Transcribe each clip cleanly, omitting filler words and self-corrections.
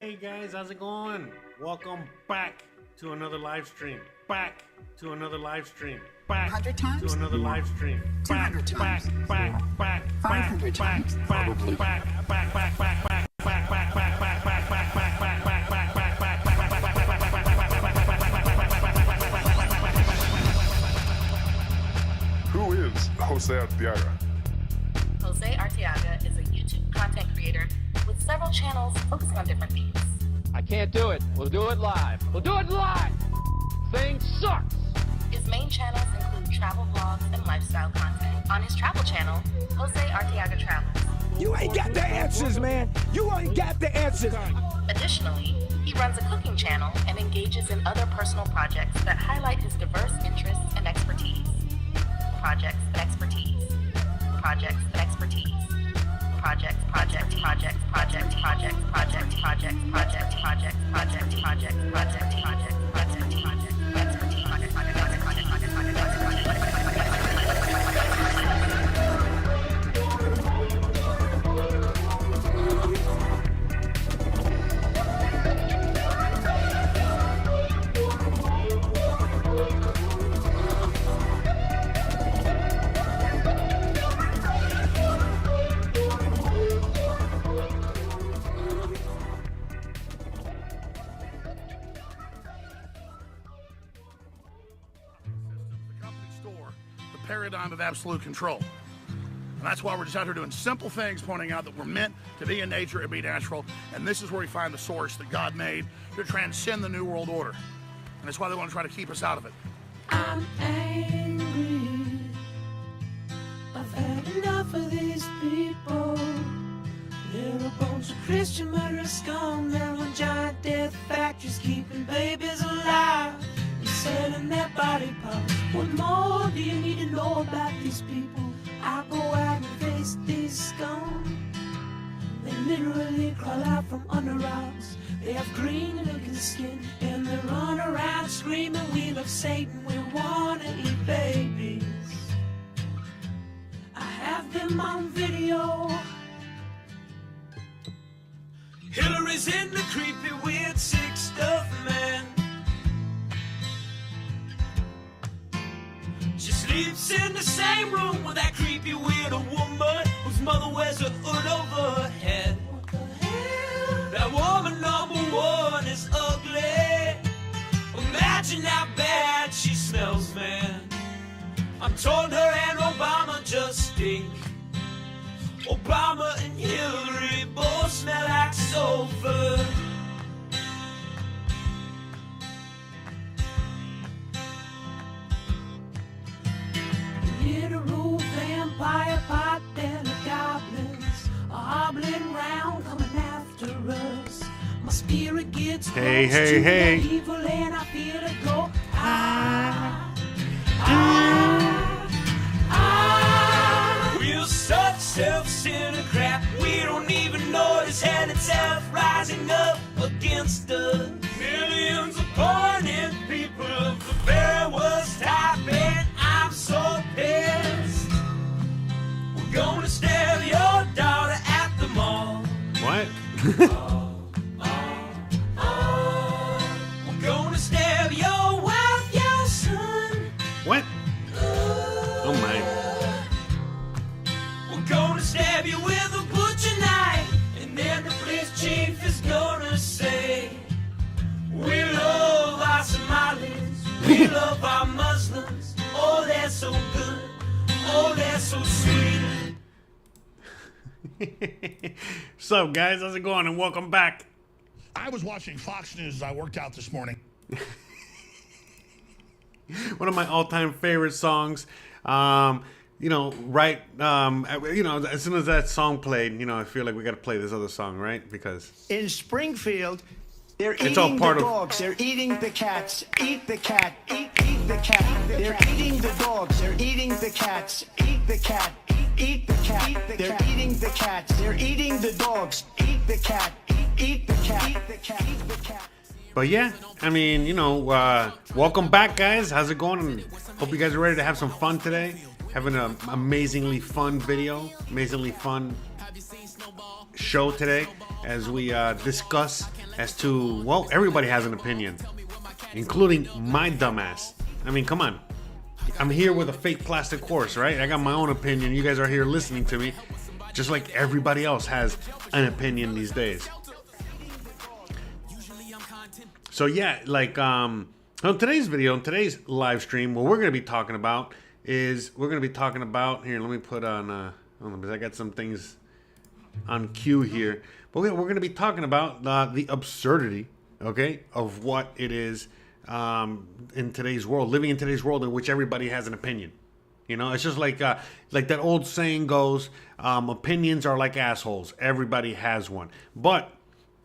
Hey guys, how's it going? Welcome back to another live stream. Back to another live stream. Back 100 times? to another live stream. Back, 200 times? back, 500 times? Who is Jose Arteaga? Jose Arteaga is a YouTube content creator with several channels focusing on different themes. I can't do it. We'll do it live. We'll do it live. Thing sucks. His main channels include travel vlogs and lifestyle content. On his travel channel, Jose Arteaga Travels. You ain't got the answers, man. You ain't got the answers. Additionally, he runs a cooking channel and engages in other personal projects that highlight his diverse interests and expertise. Projects and expertise. Projects and expertise. Project, project, project, project, project, project, project, project, project, project, project, project, expertise, paradigm of absolute control. And that's why we're just out here doing simple things, pointing out that we're meant to be in nature and be natural. And this is where we find the source that God made to transcend the New World Order. And that's why they want to try to keep us out of it. I'm angry. I've had enough of these people. They're a bunch of Christian murderers, scum. They're on giant death factories, keeping babies alive and selling their body parts. What more do you need to know about these people? I go out and face these scum. They literally crawl out from under rocks. They have green looking skin and they run around screaming, we love Satan, we wanna eat babies. I have them on video. Hillary's in the creepy, weird, sick stuff, man. She sleeps in the same room with that creepy, weird woman whose mother wears a hood over her head. What the hell? That woman number one is ugly. Imagine how bad she smells, man. I'm told her and Obama just stink. Obama and Hillary both smell like sulfur. Literal vampire pot and the goblins are hobbling round coming after us. My spirit gets Hey, close hey, to hey. that evil and I feel it go. We're such self-centered crap. We don't even notice hell itself rising up against us. Millions of pointed people of the very worst type, and I'm so pissed. We're gonna stab your daughter at the mall. What? We're gonna stab your wife, your son. What? Oh my. We're gonna stab you with a butcher knife, and then the police chief is gonna say, we love our Somalis, we love our Muslims. Oh, they're so good. Oh, they're so sweet. What's up guys, how's it going and welcome back. I was watching Fox News as I worked out this morning. One of my all-time favorite songs. You know, right, as soon as that song played, you know, I feel like we got to play this other song, right? Because In Springfield, they're It's all eating part the of- dogs. They're eating the cats. Eat the cat. Eat the cat. They're eating the dogs. They're eating the cats. Eat the cat. Eat the cat. They're eating the cats. They're eating the dogs. Eat the cat. Eat the cat. Eat the cat. Eat the cat. But yeah, I mean, you know, welcome back, guys. How's it going? Hope you guys are ready to have some fun today. Having an amazingly fun video. Amazingly fun show today as we discuss as to, well, everybody has an opinion, including my dumbass. I mean, come on. I'm here with a fake plastic horse, right? I got my own opinion. You guys are here listening to me, just like everybody else has an opinion these days. So yeah, like on today's video, in today's live stream, what we're going to be talking about is here. Let me put on. Because I got some things on cue here, but we're going to be talking about the absurdity, okay, of what it is in today's world, living in today's world in which everybody has an opinion. You know, it's just like that old saying goes, opinions are like assholes. Everybody has one. But,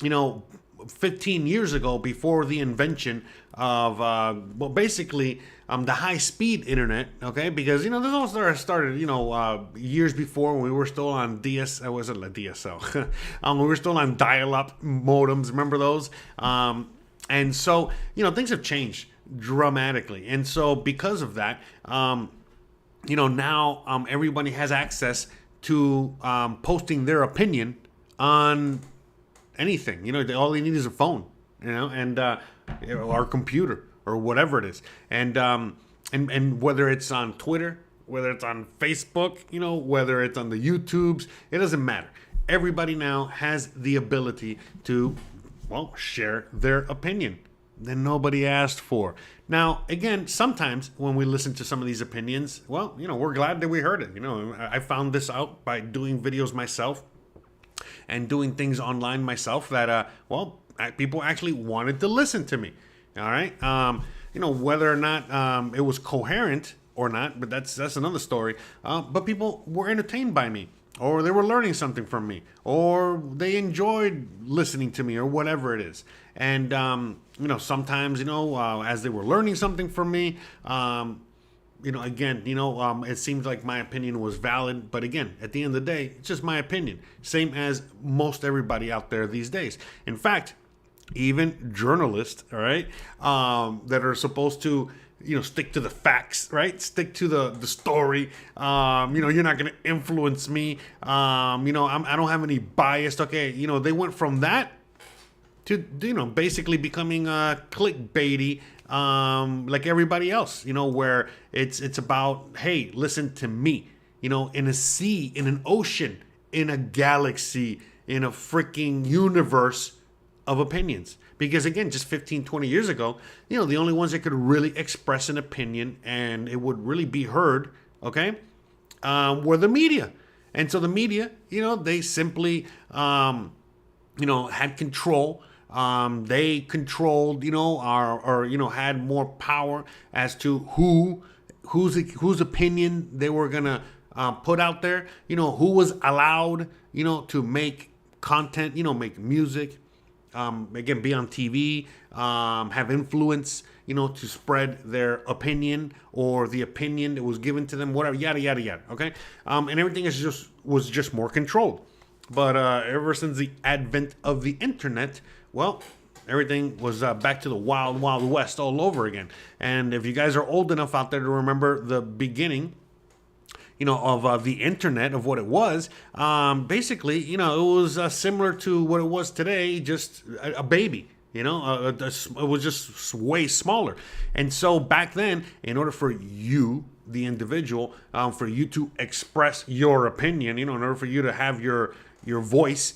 you know, 15 years ago, before the invention of, basically the high-speed internet, okay? Because, you know, this all started, you know, years before when we were still on DSL. We were still on dial-up modems. Remember those? And so, you know, things have changed dramatically. And so because of that, you know, now everybody has access to posting their opinion on anything. You know, all they need is a phone, you know, and our computer or whatever it is. And whether it's on Twitter, whether it's on Facebook, you know, whether it's on the YouTubes, it doesn't matter. Everybody now has the ability to, well, share their opinion that nobody asked for. Now, again, sometimes when we listen to some of these opinions, well, you know, we're glad that we heard it. You know, I found this out by doing videos myself and doing things online myself that, people actually wanted to listen to me. All right. You know, whether or not it was coherent or not, but that's another story. But people were entertained by me, or they were learning something from me, or they enjoyed listening to me, or whatever it is. And, you know, sometimes, you know, as they were learning something from me, you know, again, you know, it seems like my opinion was valid. But again, at the end of the day, it's just my opinion. Same as most everybody out there these days. In fact, even journalists, all right, that are supposed to, you know, stick to the facts, right? Stick to the story. You know, you're not going to influence me. You know, I don't have any bias. Okay, you know, they went from that to, you know, basically becoming clickbaity, like everybody else, you know, where it's about, hey, listen to me, you know, in a sea, in an ocean, in a galaxy, in a freaking universe of opinions. Because again, just 15, 20 years ago, you know, the only ones that could really express an opinion and it would really be heard, okay, were the media. And so the media, you know, they simply, you know, had control. They controlled, you know, or you know, had more power as to whose opinion they were gonna put out there. You know, who was allowed, you know, to make content, you know, make music, again, be on TV, have influence, you know, to spread their opinion or the opinion that was given to them, whatever, yada yada yada. Okay, and everything was just more controlled. But ever since the advent of the internet, well, everything was back to the wild, wild west all over again. And if you guys are old enough out there to remember the beginning, you know, of the internet, of what it was, basically, you know, it was similar to what it was today, just a baby. You know, it was just way smaller. And so back then, in order for you, the individual, for you to express your opinion, you know, in order for you to have your voice,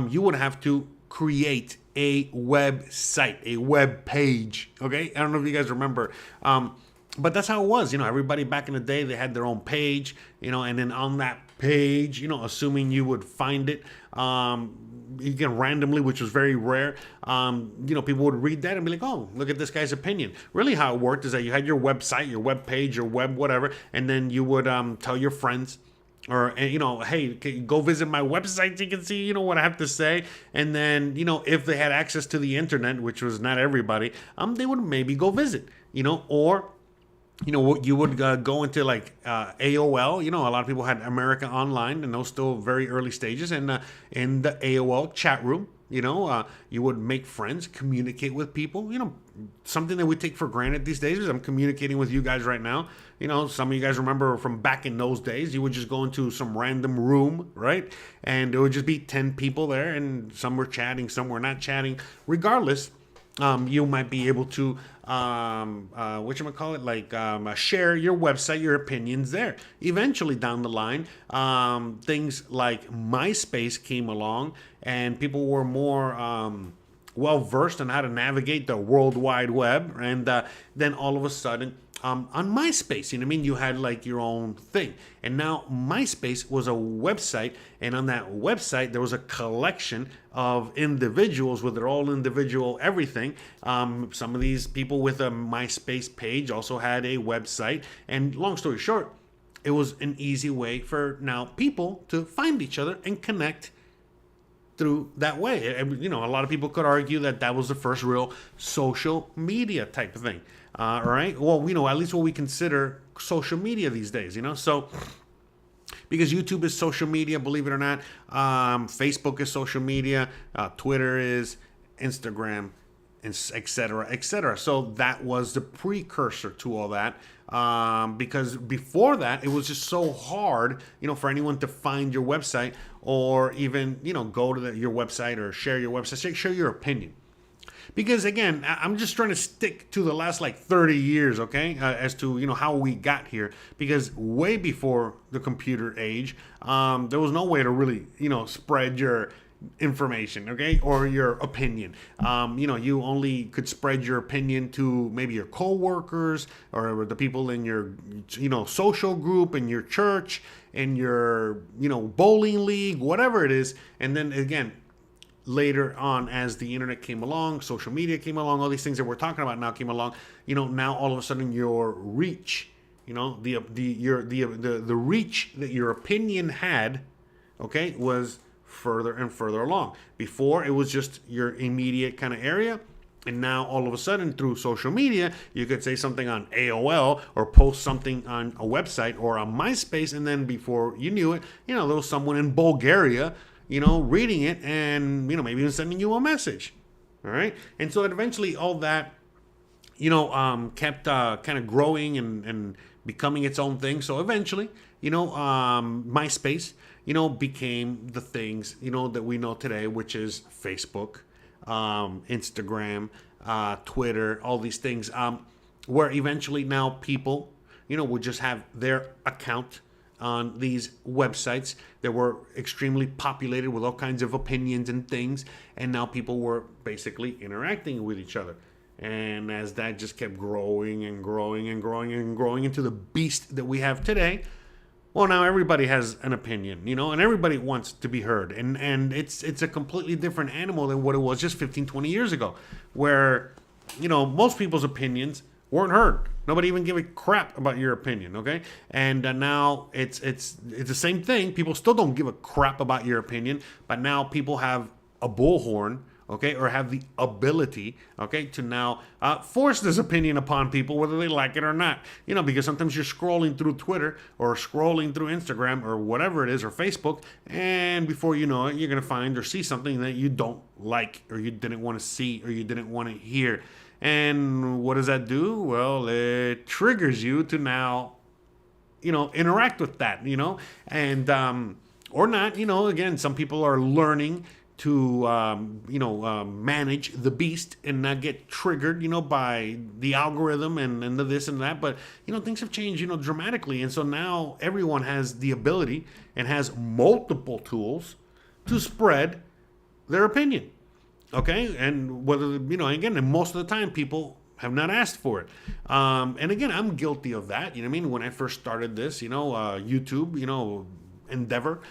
you would have to create a website, a web page. Okay, I don't know if you guys remember, but that's how it was. You know, everybody back in the day, they had their own page, you know, and then on that page, you know, assuming you would find it, again, randomly, which was very rare, you know, people would read that and be like, oh, look at this guy's opinion. Really how it worked is that you had your website, your web page, your web whatever, and then you would tell your friends, or, you know, hey, go visit my website so you can see, you know, what I have to say. And then, you know, if they had access to the internet, which was not everybody, they would maybe go visit, you know, or, you know, you would go into like AOL. You know, a lot of people had America Online, and those still very early stages. And in the AOL chat room, You know, you would make friends, communicate with people. You know, something that we take for granted these days is I'm communicating with you guys right now. You know, some of you guys remember from back in those days, you would just go into some random room, right? And it would just be 10 people there, and some were chatting, some were not chatting. Regardless, you might be able to share your website, your opinions there. Eventually down the line, things like MySpace came along, and people were more well versed on how to navigate the World Wide Web, and then all of a sudden, on MySpace, you know what I mean? You had like your own thing. And now MySpace was a website, and on that website, there was a collection of individuals with their own individual everything. Some of these people with a MySpace page also had a website. And long story short, it was an easy way for now people to find each other and connect through that way. And, you know, a lot of people could argue that that was the first real social media type of thing. All right. Well, you know, at least what we consider social media these days, you know, so because YouTube is social media, believe it or not, Facebook is social media, Twitter is, Instagram, and et cetera, et cetera. So that was the precursor to all that. Because before that, it was just so hard, you know, for anyone to find your website or even, you know, go to your website or share your website, share your opinion. Because again, I'm just trying to stick to the last like 30 years, okay, as to, you know, how we got here. Because way before the computer age, there was no way to really, you know, spread your information, okay, or your opinion. You know, you only could spread your opinion to maybe your co-workers or the people in your, you know, social group, in your church, in your, you know, bowling league, whatever it is. And then again, later on, as the internet came along, social media came along, all these things that we're talking about now came along, you know, now all of a sudden your reach, you know, the reach that your opinion had, okay, was further and further along. Before, it was just your immediate kind of area. And now all of a sudden through social media, you could say something on AOL or post something on a website or on MySpace. And then before you knew it, you know, there was someone in Bulgaria, you know, reading it and, you know, maybe even sending you a message. All right. And so eventually all that, you know, kept kind of growing and becoming its own thing. So eventually, you know, MySpace, you know, became the things, you know, that we know today, which is Facebook, Instagram, Twitter, all these things, where eventually now people, you know, would just have their account on these websites that were extremely populated with all kinds of opinions and things. And now people were basically interacting with each other. And as that just kept growing and growing and growing and growing into the beast that we have today, well, now everybody has an opinion, you know, and everybody wants to be heard. And it's a completely different animal than what it was just 15, 20 years ago, where, you know, most people's opinions weren't heard. Nobody even gave a crap about your opinion, okay? And now it's the same thing. People still don't give a crap about your opinion, but now people have a bullhorn, okay, or have the ability, okay, to now force this opinion upon people, whether they like it or not. You know, because sometimes you're scrolling through Twitter or scrolling through Instagram or whatever it is, or Facebook, and before you know it, you're going to find or see something that you don't like or you didn't want to see or you didn't want to hear. And what does that do? Well, it triggers you to now, you know, interact with that, you know, and, or not, you know, again, some people are learning to, manage the beast and not get triggered, you know, by the algorithm and the this and that. But, you know, things have changed, you know, dramatically. And so now everyone has the ability and has multiple tools to spread their opinion. Okay. And whether, you know, again, and most of the time people have not asked for it. And again, I'm guilty of that. You know what I mean? When I first started this, you know, YouTube, you know, endeavor,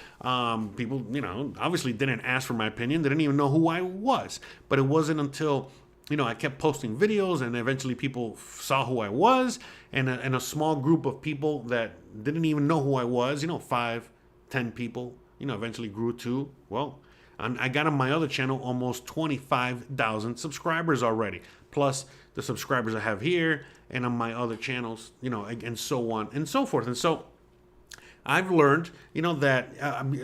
people, you know, obviously didn't ask for my opinion. They didn't even know who I was. But it wasn't until, you know, I kept posting videos and eventually people saw who I was, and a small group of people that didn't even know who I was, you know, 5, 10 people, you know, eventually grew to, well, I got on my other channel almost 25,000 subscribers already, plus the subscribers I have here and on my other channels, you know, and so on and so forth. And so I've learned, that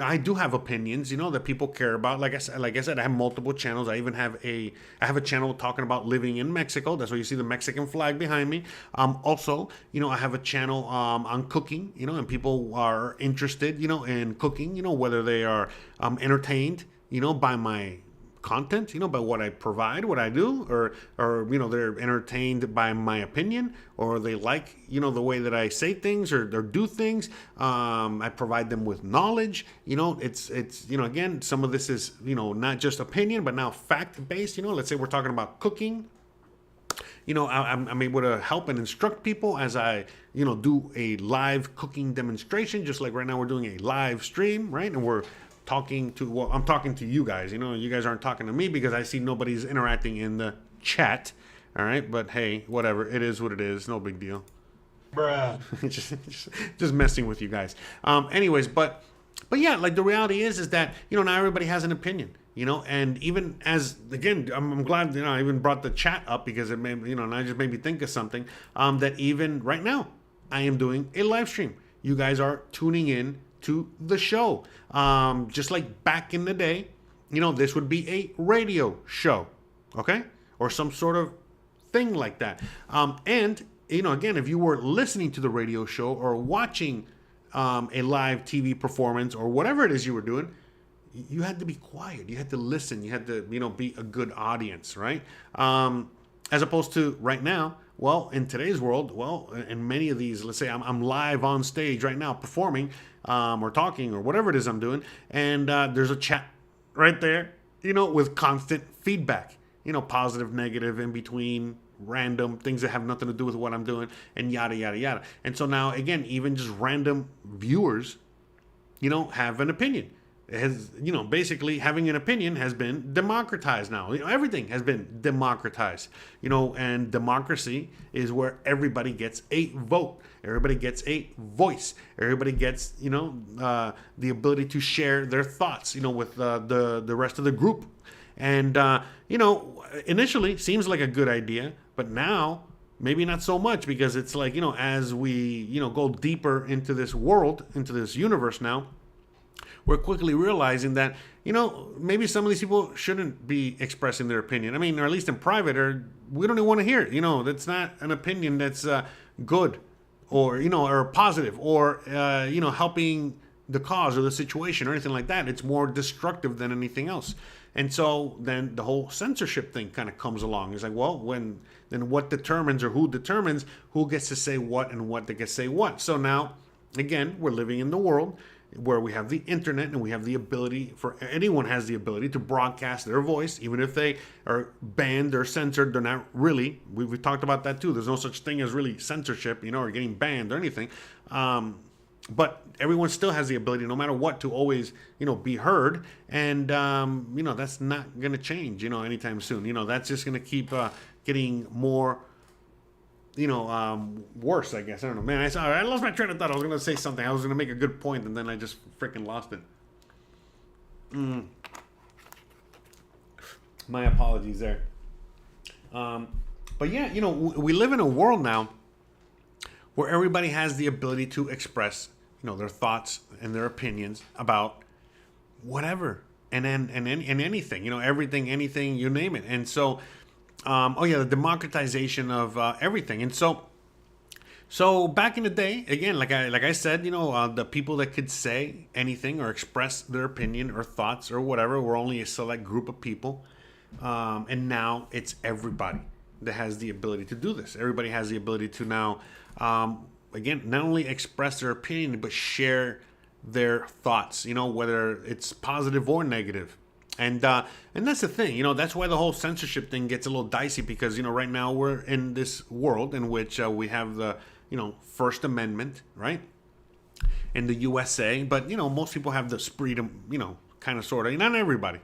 I do have opinions, that people care about. Like I said, I have multiple channels. I even have I have a channel talking about living in Mexico. That's why you see the Mexican flag behind me. Also, I have a channel on cooking, and people are interested, in cooking, whether they are entertained, by my content, by what I provide, what I do, or they're entertained by my opinion, or they like, the way that I say things or do things. I provide them with knowledge. It's again, some of this is, not just opinion, but now fact-based. Let's say we're talking about cooking. I'm able to help and instruct people as I, do a live cooking demonstration, just like right now we're doing a live stream, right? And I'm talking to you guys. You guys aren't talking to me because I see nobody's interacting in the chat. All right, but hey, whatever. It is what it is. No big deal. Bruh. just messing with you guys. Anyways, but yeah, like the reality is that now everybody has an opinion. And even again, I'm glad I even brought the chat up because it made and I just made me think of something that even right now I am doing a live stream. You guys are tuning in to the show. Just like back in the day, this would be a radio show, okay? Or some sort of thing like that. And, again, if you were listening to the radio show or watching a live TV performance or whatever it is you were doing, you had to be quiet. You had to listen. You had to, be a good audience, right? As opposed to right now, well, in today's world, in many of these, let's say I'm live on stage right now performing or talking or whatever it is I'm doing, and there's a chat right there, with constant feedback, positive, negative, in between, random things that have nothing to do with what I'm doing, and yada, yada, yada. And so now, again, even just random viewers, have an opinion. It has, basically having an opinion has been democratized now. Everything has been democratized, and democracy is where everybody gets a vote. Everybody gets a voice. Everybody gets, the ability to share their thoughts, with the rest of the group. And, initially seems like a good idea, but now maybe not so much, because it's like, as we, go deeper into this world, into this universe now, we're quickly realizing that, maybe some of these people shouldn't be expressing their opinion. I mean, or at least in private, or we don't even want to hear it. That's not an opinion that's good or, or positive or, helping the cause or the situation or anything like that. It's more destructive than anything else. And so then the whole censorship thing kind of comes along. It's like, well, then what determines, or who determines who gets to say what and what they get to say what? So now, again, we're living in the world where we have the internet, and we have the ability for anyone has the ability to broadcast their voice, even if they are banned or censored. They're not really. We've talked about that too. There's no such thing as really censorship, or getting banned or anything. But everyone still has the ability, no matter what, to always, be heard. And, that's not going to change, anytime soon. That's just going to keep getting more, worse, I guess. I don't know, man. I lost my train of thought. I was going to say something. I was going to make a good point, and then I just freaking lost it. My apologies there. But yeah, we live in a world now where everybody has the ability to express, their thoughts and their opinions about whatever and anything, everything, anything, you name it. And so, the democratization of everything. And so back in the day, again, like I said, the people that could say anything or express their opinion or thoughts or whatever were only a select group of people. And now it's everybody that has the ability to do this. Everybody has the ability to now, again, not only express their opinion, but share their thoughts, whether it's positive or negative. And that's the thing, that's why the whole censorship thing gets a little dicey, because, right now we're in this world in which we have the, First Amendment, right? In the USA, but, most people have this freedom, kind of, sort of, not everybody,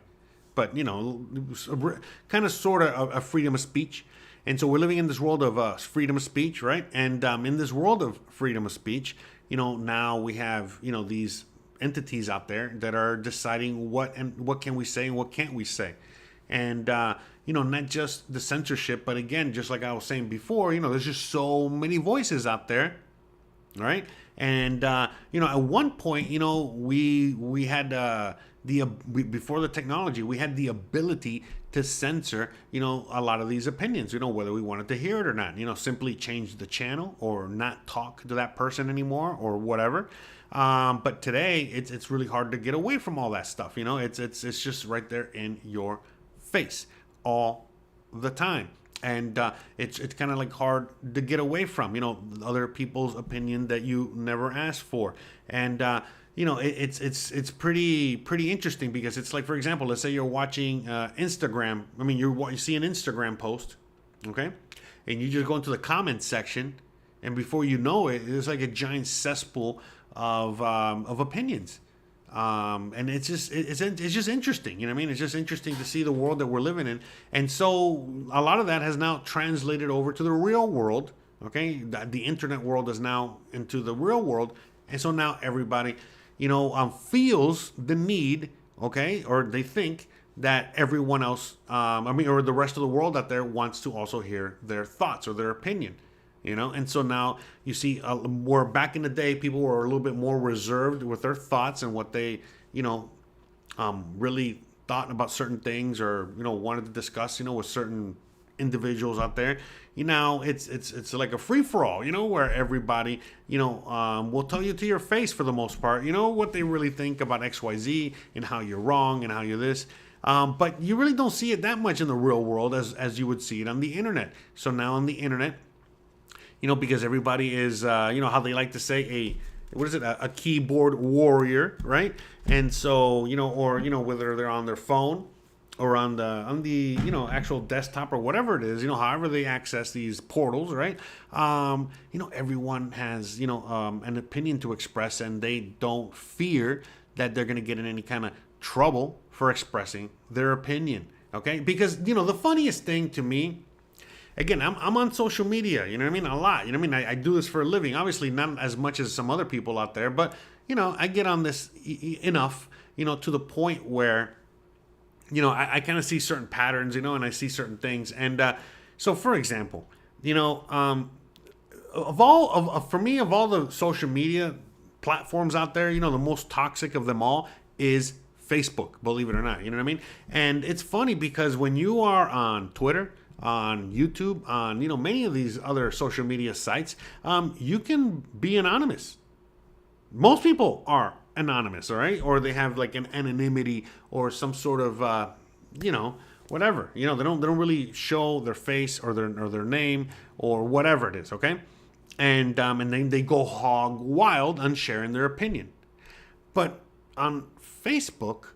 but, kind of, sort of a freedom of speech. And so we're living in this world of freedom of speech, right? And in this world of freedom of speech, now we have, these entities out there that are deciding what can we say and what can't we say. And, not just the censorship, but again, just like I was saying before, there's just so many voices out there All right. And, at one point, we had before the technology, we had the ability to censor, a lot of these opinions, whether we wanted to hear it or not, simply change the channel or not talk to that person anymore or whatever. But today it's really hard to get away from all that stuff. It's just right there in your face all the time. And it's kind of like hard to get away from, other people's opinion that you never asked for. And, it's pretty interesting because it's like, for example, let's say you're watching Instagram. I mean, you see an Instagram post, okay? And you just go into the comments section. And before you know it, it's like a giant cesspool of opinions. And it's just interesting, you know what I mean? It's just interesting to see the world that we're living in. And so a lot of that has now translated over to the real world, okay? The internet world is now into the real world. And so now everybody, feels the need, okay? Or they think that everyone else, or the rest of the world out there wants to also hear their thoughts or their opinion. And so now you see where back in the day, people were a little bit more reserved with their thoughts and what they, really thought about certain things or, wanted to discuss, with certain individuals out there. It's like a free for all, where everybody, will tell you to your face for the most part, what they really think about XYZ and how you're wrong and how you're this. But you really don't see it that much in the real world as you would see it on the internet. So now on the internet, because everybody is, how they like to say a keyboard warrior, right? And so, whether they're on their phone or on the actual desktop or whatever it is, however they access these portals, right? Everyone has, an opinion to express, and they don't fear that they're going to get in any kind of trouble for expressing their opinion, okay? Because, the funniest thing to me, again, I'm on social media, you know what I mean? A lot, you know what I mean? I do this for a living. Obviously, not as much as some other people out there, but, I get on this enough, to the point where, I kind of see certain patterns, and I see certain things. And so, for example, for me, of all the social media platforms out there, the most toxic of them all is Facebook, believe it or not, you know what I mean? And it's funny because when you are on Twitter, on YouTube, on many of these other social media sites, you can be anonymous. Most people are anonymous, all right, or they have like an anonymity or some sort of whatever. They don't really show their face or their name or whatever it is, okay? And then they go hog wild on sharing their opinion. But on Facebook,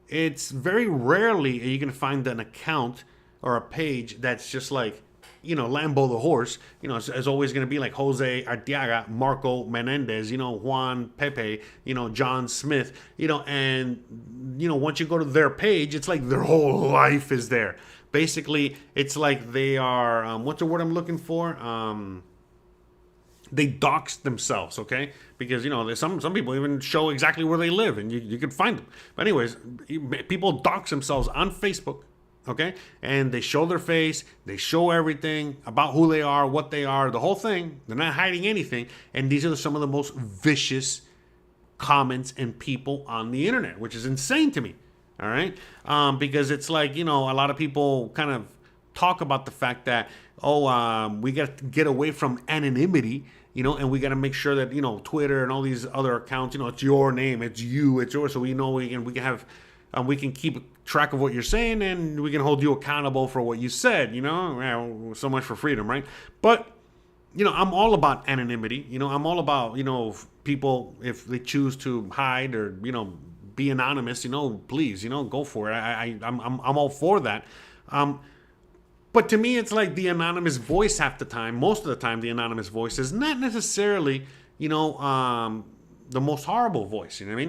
it's very rarely you can find an account or a page that's just like, Lambo the horse, it's always going to be like Jose Arteaga, Marco Menendez, Juan Pepe, John Smith, and, once you go to their page, it's like their whole life is there. Basically, it's like they are, what's the word I'm looking for? They dox themselves, okay? Because, there's some people even show exactly where they live, and you can find them. But anyways, people dox themselves on Facebook. Okay, and they show their face, they show everything about who they are, what they are, the whole thing. They're not hiding anything. And these are some of the most vicious comments and people on the internet, which is insane to me. All right, because it's like, a lot of people kind of talk about the fact that, we got to get away from anonymity, and we got to make sure that, Twitter and all these other accounts, it's your name, it's you, it's yours, so we know we can have. We can keep track of what you're saying, and we can hold you accountable for what you said, so much for freedom, right? But, I'm all about anonymity. I'm all about, people, if they choose to hide or, be anonymous, please, go for it. I'm all for that. But to me, it's like the anonymous voice half the time, most of the time, the anonymous voice is not necessarily, the most horrible voice, you know what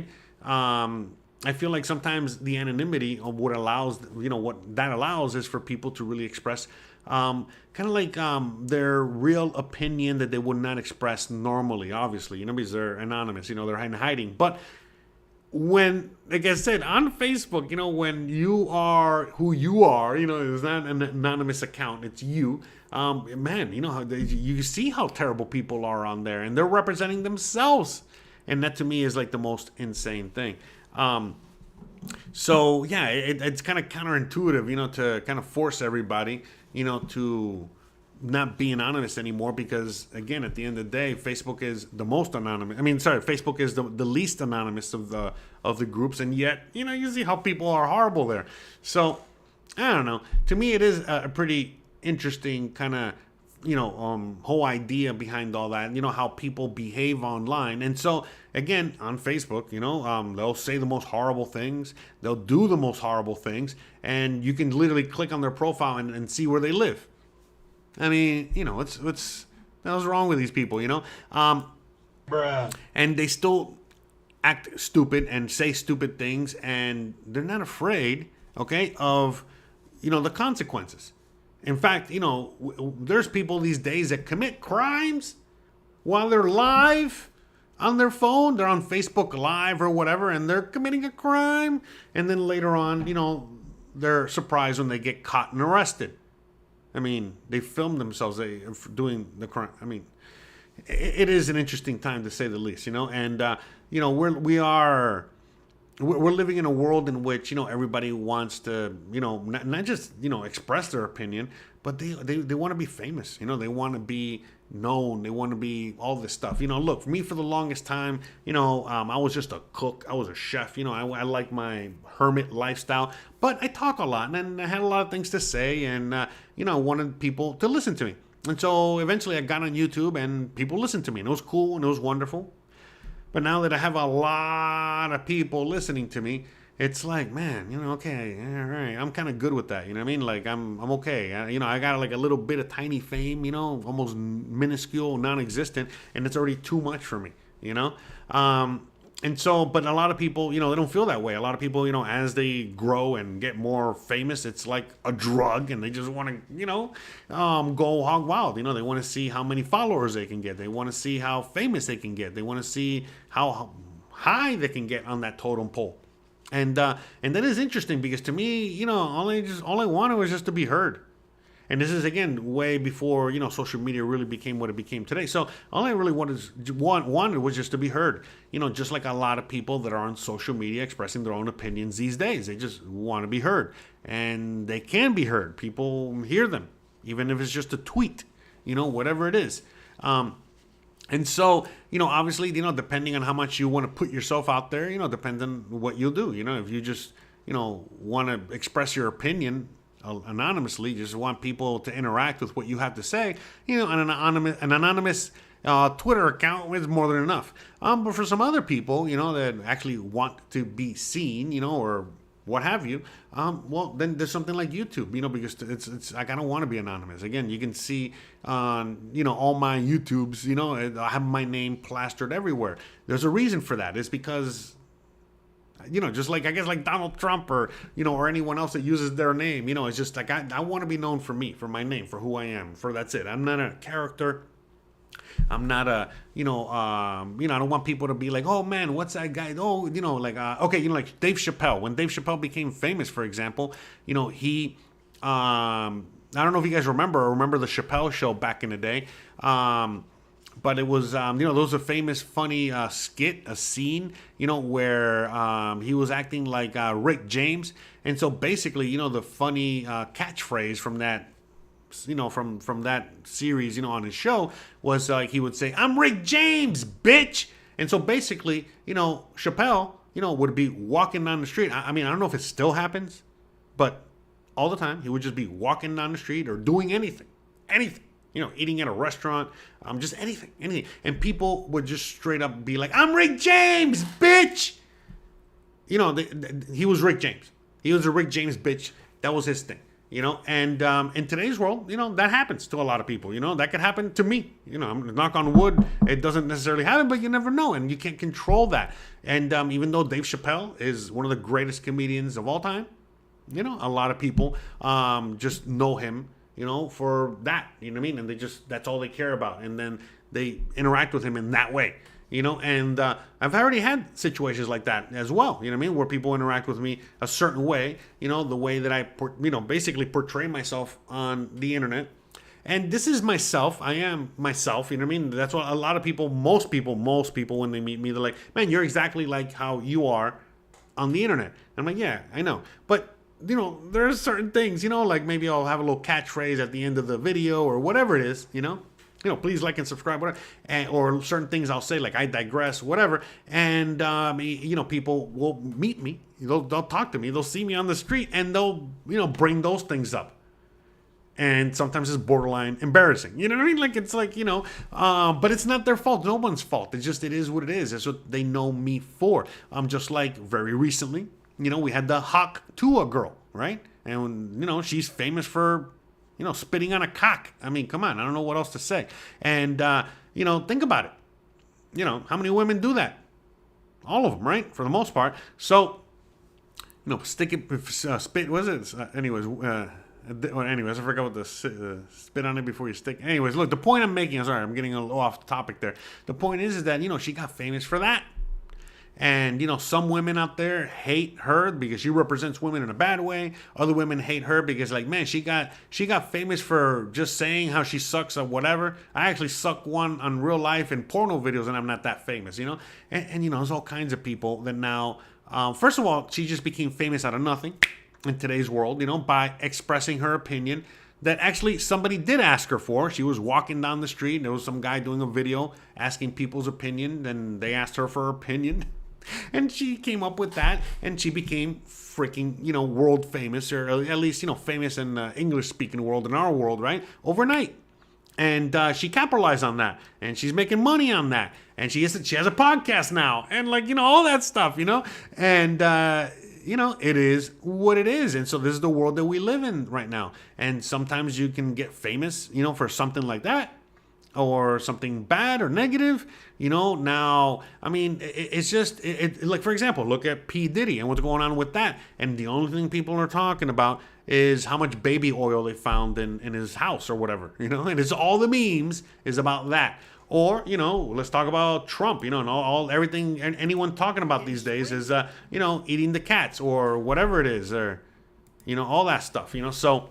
I mean? I feel like sometimes the anonymity of what that allows is for people to really express kind of like their real opinion that they would not express normally, obviously, because they're anonymous, they're hiding. But when, like I said, on Facebook, when you are who you are, it's not an anonymous account, it's you. Man, how you see how terrible people are on there, and they're representing themselves, and that to me is like the most insane thing. So yeah, it's kind of counterintuitive, to kind of force everybody, to not be anonymous anymore, because again, at the end of the day, Facebook is the most anonymous. Facebook is the least anonymous of the groups, and yet you see how people are horrible there. So I don't know. To me, it is a pretty interesting kind of whole idea behind all that. How people behave online, and so again on Facebook, they'll say the most horrible things, they'll do the most horrible things, and you can literally click on their profile and see where they live. I mean, what's wrong with these people, Bruh. And they still act stupid and say stupid things, and they're not afraid, okay, of, the consequences. In fact, there's people these days that commit crimes while they're live on their phone. They're on Facebook Live or whatever, and they're committing a crime, and then later on, they're surprised when they get caught and arrested. I mean, they filmed themselves doing the crime. I mean, it is an interesting time to say the least, and we're living in a world in which everybody wants to not just express their opinion, but they want to be famous. They want to be known. They want to be all this stuff. Look, for me, for the longest time, I was just a cook. I was a chef. I like my hermit lifestyle, but I talk a lot, and I had a lot of things to say, and I wanted people to listen to me. And so eventually I got on YouTube, and people listened to me, and it was cool, and it was wonderful. But now that I have a lot of people listening to me, it's like, man, okay, all right, I'm kind of good with that. You know what I mean? Like, I'm okay. I got like a little bit of tiny fame, almost minuscule, non-existent, and it's already too much for me, And so, but a lot of people, they don't feel that way. A lot of people, as they grow and get more famous, it's like a drug, and they just want to, go hog wild. They want to see how many followers they can get. They want to see how famous they can get. They want to see how high they can get on that totem pole. And that is interesting, because to me, all I wanted was just to be heard. And this is, again, way before, social media really became what it became today. So all I really wanted was just to be heard. Just like a lot of people that are on social media expressing their own opinions these days. They just want to be heard. And they can be heard. People hear them, even if it's just a tweet, whatever it is. And so, obviously, depending on how much you want to put yourself out there, depends on what you'll do. If you just, want to express your opinion anonymously, just want people to interact with what you have to say, an anonymous Twitter account is more than enough. But for some other people, that actually want to be seen, or what have you, well, then there's something like YouTube, because it's like, I don't want to be anonymous. Again, you can see on, all my YouTubes, I have my name plastered everywhere. There's a reason for that. It's because, just like, I guess, like Donald Trump or anyone else that uses their name, it's just like, I want to be known for me, for my name, for who I am, that's it. I'm not a character. I'm not a, I don't want people to be like, oh man, what's that guy? Oh, okay, like Dave Chappelle. When Dave Chappelle became famous, for example, he, I don't know if you guys remember the Chappelle Show back in the day. But it was, there was a famous, funny skit, a scene, where he was acting like Rick James. And so basically, the funny catchphrase from that, from that series, on his show was like, he would say, "I'm Rick James, bitch." And so basically, Chappelle, would be walking down the street. I mean, I don't know if it still happens, but all the time he would just be walking down the street or doing anything. Eating at a restaurant, just anything. And people would just straight up be like, "I'm Rick James, bitch." He was Rick James. He was a Rick James bitch. That was his thing, And in today's world, that happens to a lot of people. That could happen to me. I'm knock on wood. It doesn't necessarily happen, but you never know, and you can't control that. And even though Dave Chappelle is one of the greatest comedians of all time, a lot of people just know him, for that, and they just, that's all they care about. And then they interact with him in that way. you know, and I've already had situations like that as well, you know what I mean, where people interact with me a certain way, you know, the way that I, you know, basically portray myself on the internet. And this is myself. I am myself, you know what I mean? That's what a lot of people, most people, when they meet me, they're like, man, you're exactly like how you are on the internet. I'm like, yeah, I know. But, you know, there's certain things, you know, like maybe I'll have a little catchphrase at the end of the video or whatever it is, you know, please like and subscribe, whatever. Or certain things I'll say, like I digress, whatever. And, you know, people will meet me. They'll talk to me. They'll see me on the street and they'll, you know, bring those things up. And sometimes it's borderline embarrassing. You know what I mean? Like, it's like, you know, but it's not their fault. No one's fault. It's just, it is what it is. That's what they know me for. Just like very recently, you know, we had the Hawk Tua girl, right? And, you know, she's famous for, you know, spitting on a cock. I mean, come on. I don't know what else to say. And, you know, think about it. You know, how many women do that? All of them, right? For the most part. So, you know, spit, was it? Anyways, I forgot what the spit on it before you stick. Anyways, look, the point I'm making, I'm getting a little off topic there. The point is that, you know, she got famous for that. And, you know, some women out there hate her because she represents women in a bad way. Other women hate her because, like, man, she got famous for just saying how she sucks or whatever. I actually suck one on real life in porno videos and I'm not that famous, you know. And you know, there's all kinds of people that now, first of all, she just became famous out of nothing in today's world, you know, by expressing her opinion that actually somebody did ask her for. She was walking down the street and there was some guy doing a video asking people's opinion, and they asked her for her opinion. And she came up with that, and she became freaking, you know, world famous, or at least, you know, famous in the English-speaking world, in our world, right? Overnight. And she capitalized on that, and she's making money on that, and she has a podcast now, and, like, you know, all that stuff, you know, and you know, it is what it is. And so this is the world that we live in right now. And sometimes you can get famous, you know, for something like that, or something bad or negative, you know. Now, I mean, it's just, like, for example, look at P. Diddy and what's going on with that. And the only thing people are talking about is how much baby oil they found in his house or whatever, you know, and it's all the memes is about that. Or, you know, let's talk about Trump, you know, and everything anyone talking about these days is, you know, eating the cats or whatever it is, or, you know, all that stuff, you know. So,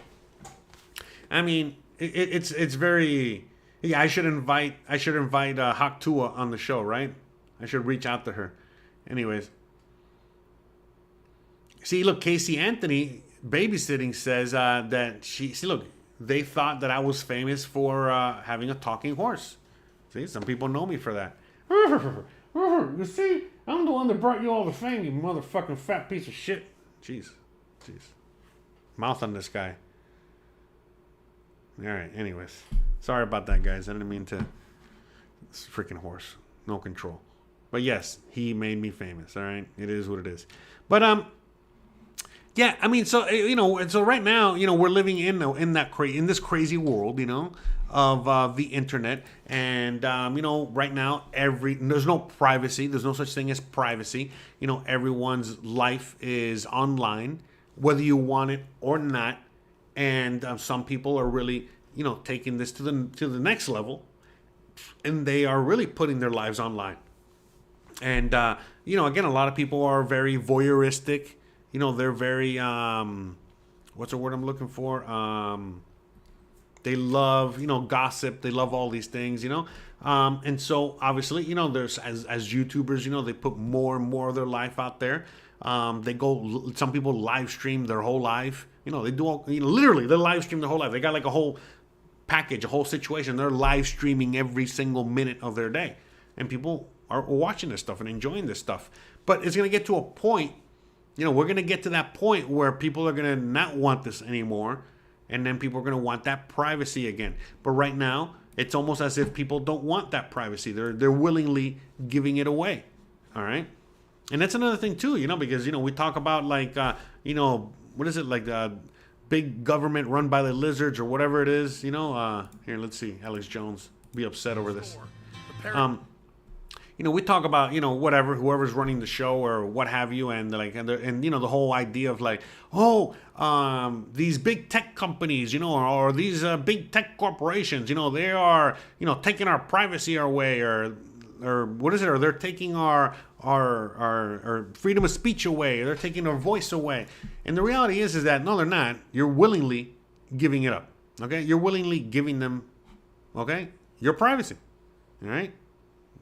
I mean, it's very, yeah, I should invite Hawk Tua on the show, right? I should reach out to her. Anyways. See, look, Casey Anthony babysitting says that look, they thought that I was famous for having a talking horse. See, some people know me for that. You see, I'm the one that brought you all the fame, you motherfucking fat piece of shit. Jeez. Mouth on this guy. All right, anyways. Sorry about that, guys. I didn't mean to. It's a freaking horse. No control. But yes, he made me famous, all right? It is what it is. But, yeah, I mean, so, you know, so right now, you know, we're living in this crazy world, you know, of the internet. And, you know, right now, there's no privacy. There's no such thing as privacy. You know, everyone's life is online, whether you want it or not. And some people are really, you know, taking this to the next level. And they are really putting their lives online. And, you know, again, a lot of people are very voyeuristic. You know, they're very, what's the word I'm looking for? They love, you know, gossip. They love all these things, you know. And so, obviously, you know, there's, as YouTubers, you know, they put more and more of their life out there. Some people live stream their whole life. You know, they do all, you know, literally, they live stream their whole life. They got like a whole package, a whole situation. They're live streaming every single minute of their day. And people are watching this stuff and enjoying this stuff. But it's going to get to a point, you know, we're going to get to that point where people are going to not want this anymore. And then people are going to want that privacy again. But right now, it's almost as if people don't want that privacy. They're willingly giving it away. All right? And that's another thing too, you know, because, you know, we talk about like, you know, what is it, like big government run by the lizards or whatever it is, you know. Here, let's see. Alex Jones be upset over this. You know, we talk about, you know, whatever, whoever's running the show or what have you, and like, and you know, the whole idea of like, oh, these big tech companies, you know, or these big tech corporations, you know, they are, you know, taking our privacy away, or what is it? Or they're taking our freedom of speech away. Or they're taking our voice away. And the reality is that no, they're not. You're willingly giving it up. Okay, you're willingly giving them, okay, your privacy. All right,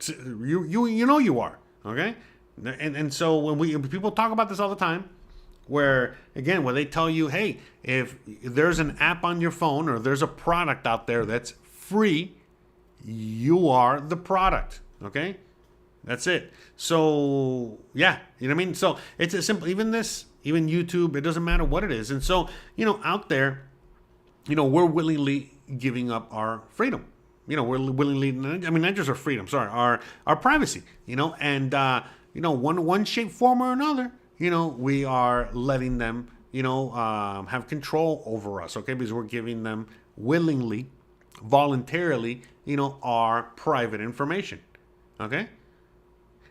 you know you are. Okay, and so when people talk about this all the time, where they tell you, hey, if there's an app on your phone or there's a product out there that's free, you are the product. Okay, that's it. So yeah, you know what I mean. So it's a simple. Even YouTube, it doesn't matter what it is. And so out there, we're willingly giving up our freedom. We're willingly. I mean, not just our freedom. Sorry, our privacy. And one shape, form, or another. We are letting them, have control over us, okay? Because we're giving them willingly, voluntarily, our private information, okay?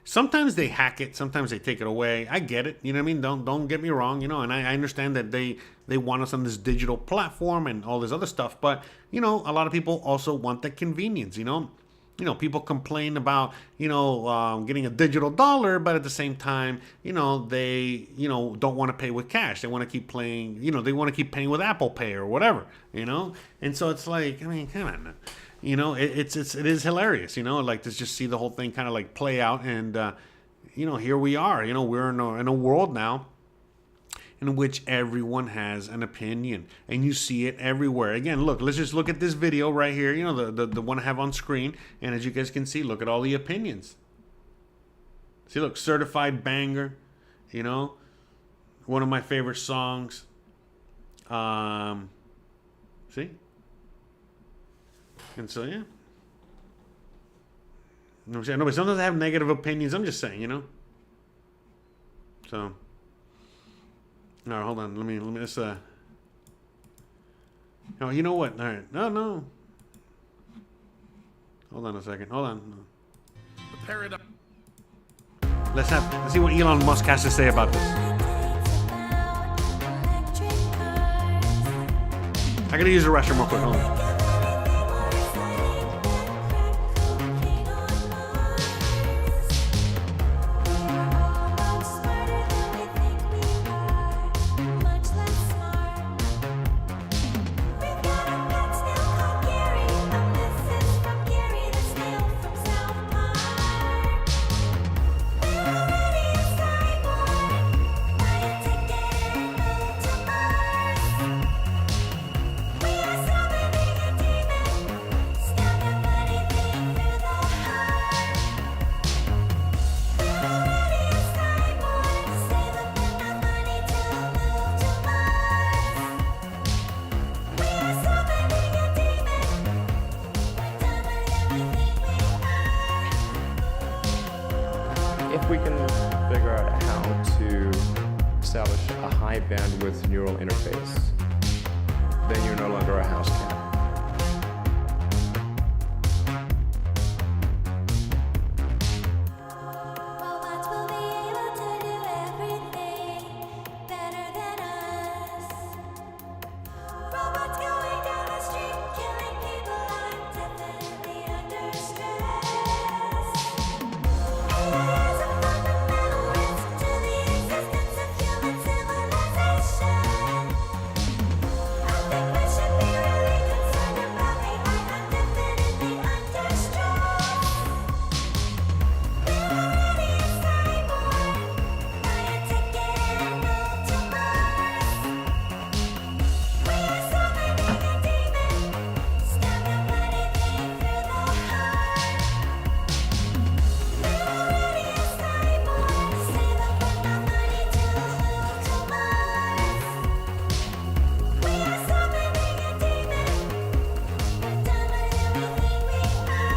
Sometimes they hack it, sometimes they take it away. I get it, you know what I mean? Don't get me wrong, and I understand that they want us on this digital platform and all this other stuff, but, a lot of people also want the convenience, people complain about, getting a digital dollar, but at the same time, they, don't want to pay with cash. They want to keep paying, they want to keep paying with Apple Pay or whatever, And so it's like, I mean, come on, it is hilarious, like to just see the whole thing kind of like play out. And, here we are, we're in a world now in which everyone has an opinion, and you see it everywhere. Again, look, let's just look at this video right here, the one I have on screen, and as you guys can see, look at all the opinions. See, look, certified banger, one of my favorite songs. See? And so, yeah. No, but sometimes I have negative opinions. I'm just saying, So... All right, hold on. Let me just, oh, you know what? All right. No. Hold on a second. Hold on. Let's see what Elon Musk has to say about this. I gotta use the restroom real quick. Hold on. If we can figure out how to establish a high bandwidth neural interface, then you're no longer a house cat. Robots will be able to do everything better than us. Robots going down the street, killing people are definitely under stress. AI is a fundamental risk to the existence of human civilization. I think we should be really concerned about AI. I'm definitely under stress. We're already a cyborg, biotech and to Mars. We are summoning a demon, stab a bloody thing through the heart. We're already a cyborg, save up enough money to move to Mars. We are summoning a demon, we're done with everything we are.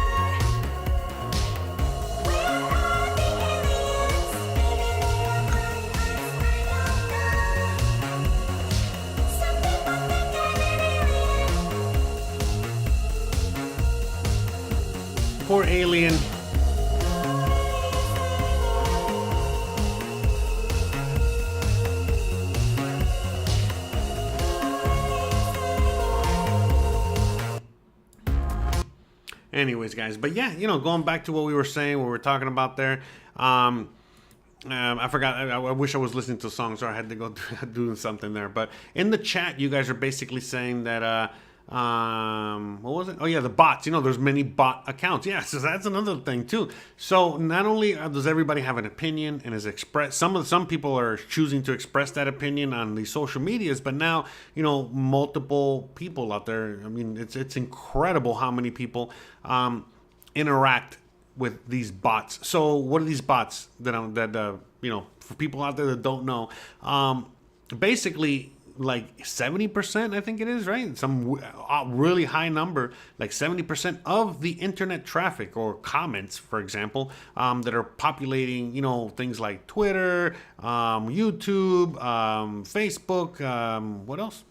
We are all the aliens, maybe they are among us, I don't know. Some people think I'm an alien. Poor alien. anyways, guys, but yeah, going back to what we were saying, what we were talking about there. I forgot. I wish I was listening to a song, so I had to go doing something there. But in the chat, you guys are basically saying that what was it? Oh yeah, the bots. There's many bot accounts. Yeah, so that's another thing too. So not only does everybody have an opinion and is express, some people are choosing to express that opinion on the social medias, but now multiple people out there. I mean, it's incredible how many people interact with these bots. So what are these bots that for people out there that don't know, basically like 70%, I think it is, right? Some really high number, like 70% of the internet traffic or comments, for example, that are populating, things like Twitter, YouTube, Facebook, what else?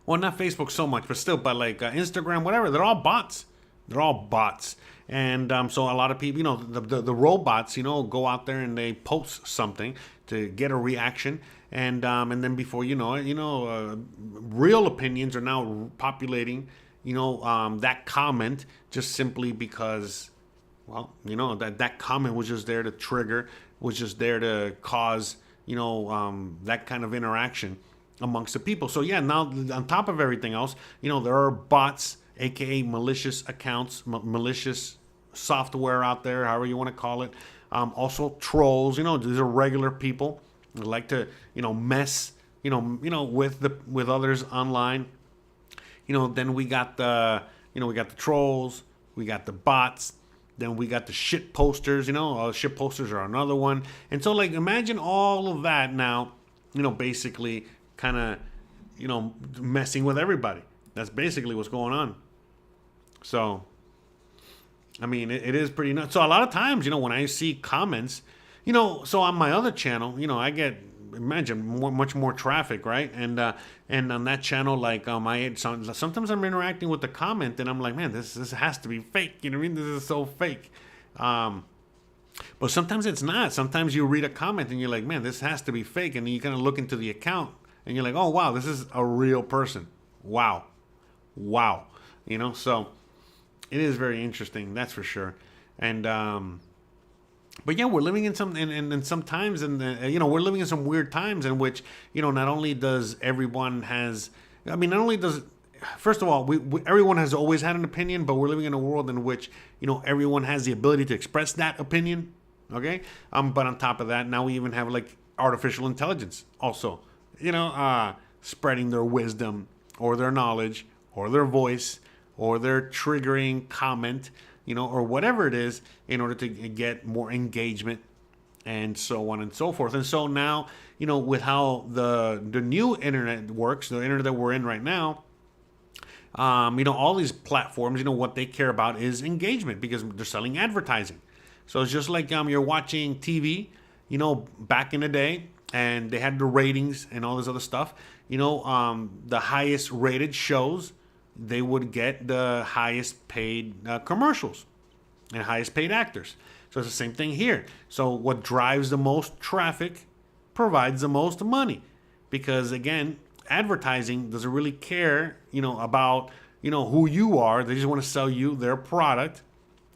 Well, not Facebook so much, but still, but like Instagram, whatever. They're all bots. They're all bots. And so a lot of people, the robots, go out there and they post something to get a reaction. And then before you know it, real opinions are now populating, that comment just simply because, well, that comment was just there to trigger, was just there to cause, that kind of interaction amongst the people. So yeah, now on top of everything else, there are bots, aka malicious accounts, malicious software out there, however you want to call it. Also trolls, these are regular people that like to, mess, with others online. Then we got the trolls, we got the bots, then we got the shit posters, shit posters are another one. And so like imagine all of that now, basically kind of, messing with everybody. That's basically what's going on. So, I mean, it is pretty nuts. So a lot of times, when I see comments, so on my other channel, I get, imagine, much more traffic, right? And on that channel, like, sometimes I'm interacting with the comment and I'm like, man, this has to be fake. You know what I mean? This is so fake. But sometimes it's not. Sometimes you read a comment and you're like, man, this has to be fake. And then you kind of look into the account and you're like, oh, wow, this is a real person. Wow. So it is very interesting, that's for sure. And but yeah, we're living in some and sometimes we're living in some weird times in which not only does everyone has, not only does, first of all, everyone has always had an opinion, but we're living in a world in which everyone has the ability to express that opinion. Okay, but on top of that, now we even have like artificial intelligence also, spreading their wisdom or their knowledge or their voice or their triggering comment, or whatever it is, in order to get more engagement and so on and so forth. And so now, with how the new internet works, the internet that we're in right now, all these platforms, what they care about is engagement because they're selling advertising. So it's just like you're watching TV, back in the day, and they had the ratings and all this other stuff. The highest rated shows, they would get the highest paid commercials and highest paid actors. So it's the same thing here. So what drives the most traffic provides the most money, because again, advertising doesn't really care, about, who you are. They just want to sell you their product.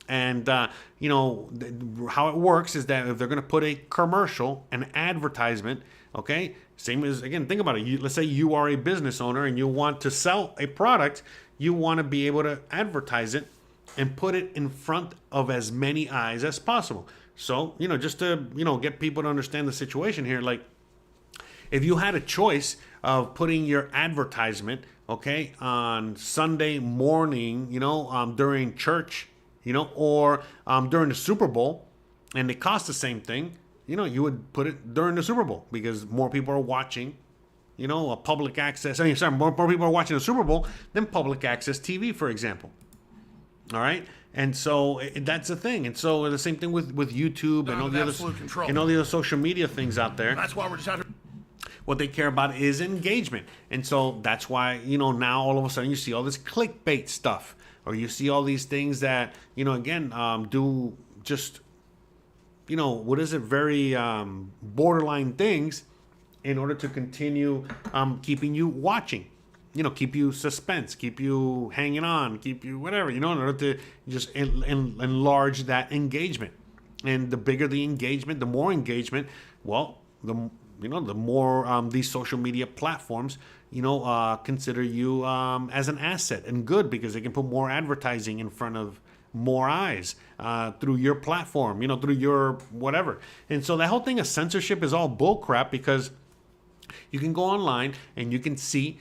And, how it works is that if they're going to put a commercial, an advertisement, okay, same as, again, think about it. Let's say you are a business owner and you want to sell a product. You want to be able to advertise it and put it in front of as many eyes as possible. So, just to, get people to understand the situation here, like if you had a choice of putting your advertisement, okay, on Sunday morning, during church, or during the Super Bowl, and it costs the same thing, you would put it during the Super Bowl because more people are watching, a public access. More people are watching the Super Bowl than public access TV, for example. All right, and so that's the thing. And so the same thing with YouTube and all the other social media things out there. That's why we're just out here. What they care about is engagement, and so that's why now all of a sudden you see all this clickbait stuff, or you see all these things that again do just very borderline things in order to continue keeping you watching. keep you suspense, keep you hanging on, keep you whatever, in order to just enlarge that engagement. And the bigger the engagement, the more engagement, well, the more these social media platforms, consider you as an asset and good, because they can put more advertising in front of more eyes through your platform, through your whatever. And so that whole thing of censorship is all bullcrap, because you can go online and you can see,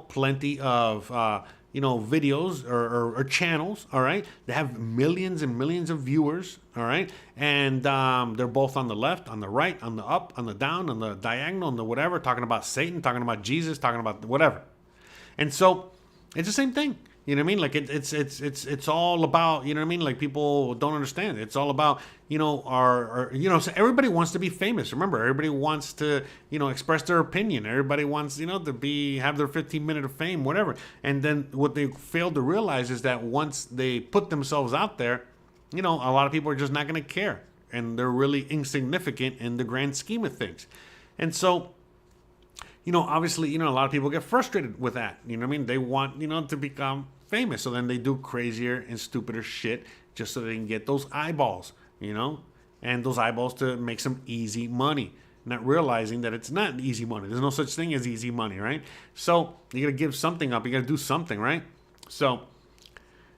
plenty of, videos or channels, all right, that have millions and millions of viewers, all right, and they're both on the left, on the right, on the up, on the down, on the diagonal, on the whatever, talking about Satan, talking about Jesus, talking about whatever. And so it's the same thing. You know what I mean? Like it's all about, like people don't understand. It's all about, so everybody wants to be famous. Remember, everybody wants to, express their opinion. Everybody wants, to have their 15-minute of fame, whatever. And then what they fail to realize is that once they put themselves out there, a lot of people are just not going to care. And they're really insignificant in the grand scheme of things. And so, obviously, a lot of people get frustrated with that. You know what I mean? They want, to become famous. So then they do crazier and stupider shit just so they can get those eyeballs, and those eyeballs to make some easy money, not realizing that it's not easy money. There's no such thing as easy money, right? So you got to give something up. You got to do something, right? So,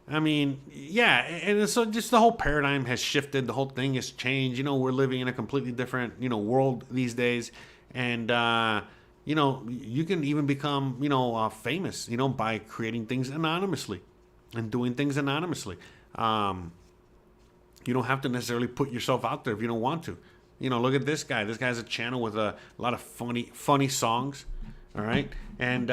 I mean, yeah. And so just the whole paradigm has shifted. The whole thing has changed. We're living in a completely different, world these days. And, you can even become, famous, by creating things anonymously and doing things anonymously. You don't have to necessarily put yourself out there if you don't want to. Look at this guy. This guy has a channel with a lot of funny songs. All right. And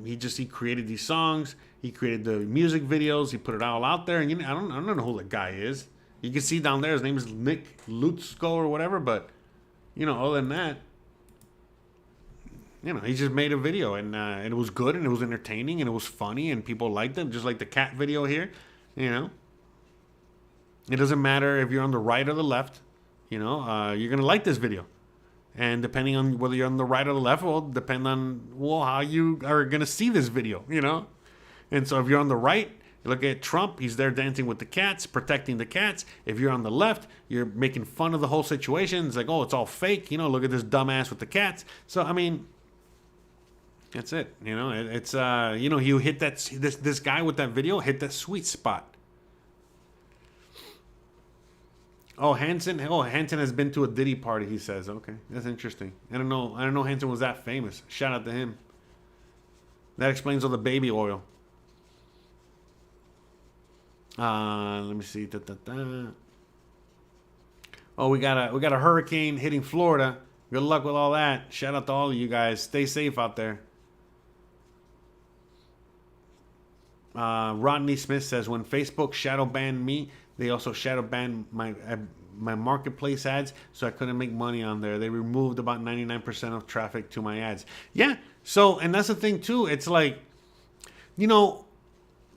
he created these songs. He created the music videos. He put it all out there. And I don't know who the guy is. You can see down there his name is Nick Lutsko or whatever. But, other than that, he just made a video, and it was good, and it was entertaining, and it was funny, and people liked it, just like the cat video here. It doesn't matter if you're on the right or the left. You're going to like this video. And depending on whether you're on the right or the left, will depend on, how you are going to see this video, And so if you're on the right, you look at Trump, he's there dancing with the cats, protecting the cats. If you're on the left, you're making fun of the whole situation. It's like, oh, it's all fake. Look at this dumbass with the cats. So, I mean, that's it. It's, you hit this guy with that video, hit that sweet spot. Oh, Hanson has been to a Diddy party, he says. Okay, that's interesting. I don't know Hanson was that famous. Shout out to him. That explains all the baby oil. Let me see. Oh, we got a hurricane hitting Florida. Good luck with all that. Shout out to all of you guys. Stay safe out there. Rodney Smith says, when Facebook shadow banned me, they also shadow banned my marketplace ads, so I couldn't make money on there. They removed about 99% of traffic to my ads. Yeah. So, and that's the thing too. It's like,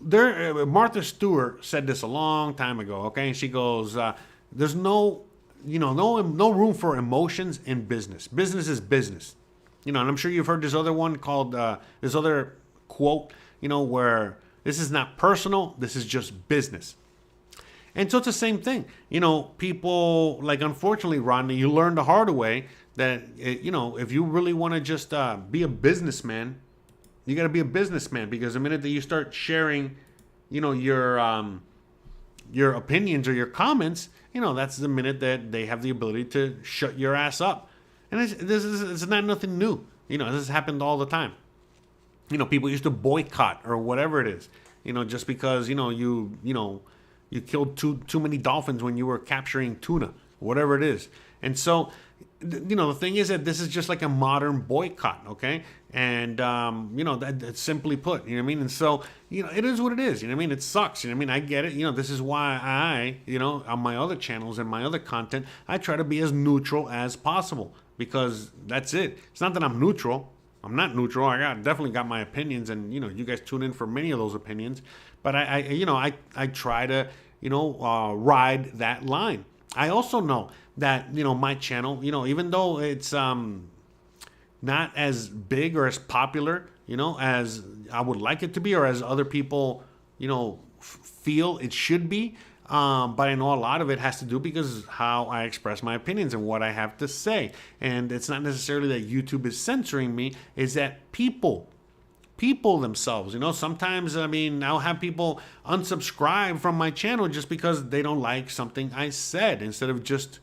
Martha Stewart said this a long time ago. Okay, and she goes, "There's no room for emotions in business. Business is business." And I'm sure you've heard this other one called this other quote. Where this is not personal. This is just business. And so it's the same thing. People, like, unfortunately, Rodney, you learn the hard way that, if you really want to just be a businessman, you got to be a businessman, because the minute that you start sharing, your opinions or your comments, that's the minute that they have the ability to shut your ass up. And it's not nothing new. This has happened all the time. People used to boycott or whatever it is, just because, you killed too many dolphins when you were capturing tuna, whatever it is. And so, the thing is that this is just like a modern boycott, okay? And, that's simply put, you know what I mean? And so, it is what it is, It sucks, I get it. This is why I, on my other channels and my other content, I try to be as neutral as possible, because that's it. It's not that I'm neutral. I'm not neutral. I definitely got my opinions, and you guys tune in for many of those opinions. But I try to ride that line. I also know that my channel, even though it's not as big or as popular you know, as I would like it to be, or as other people, you know, feel it should be. But I know a lot of it has to do because how I express my opinions and what I have to say. And it's not necessarily that YouTube is censoring me, is that people themselves, you know, sometimes, I mean, I'll have people unsubscribe from my channel just because they don't like something I said, instead of just,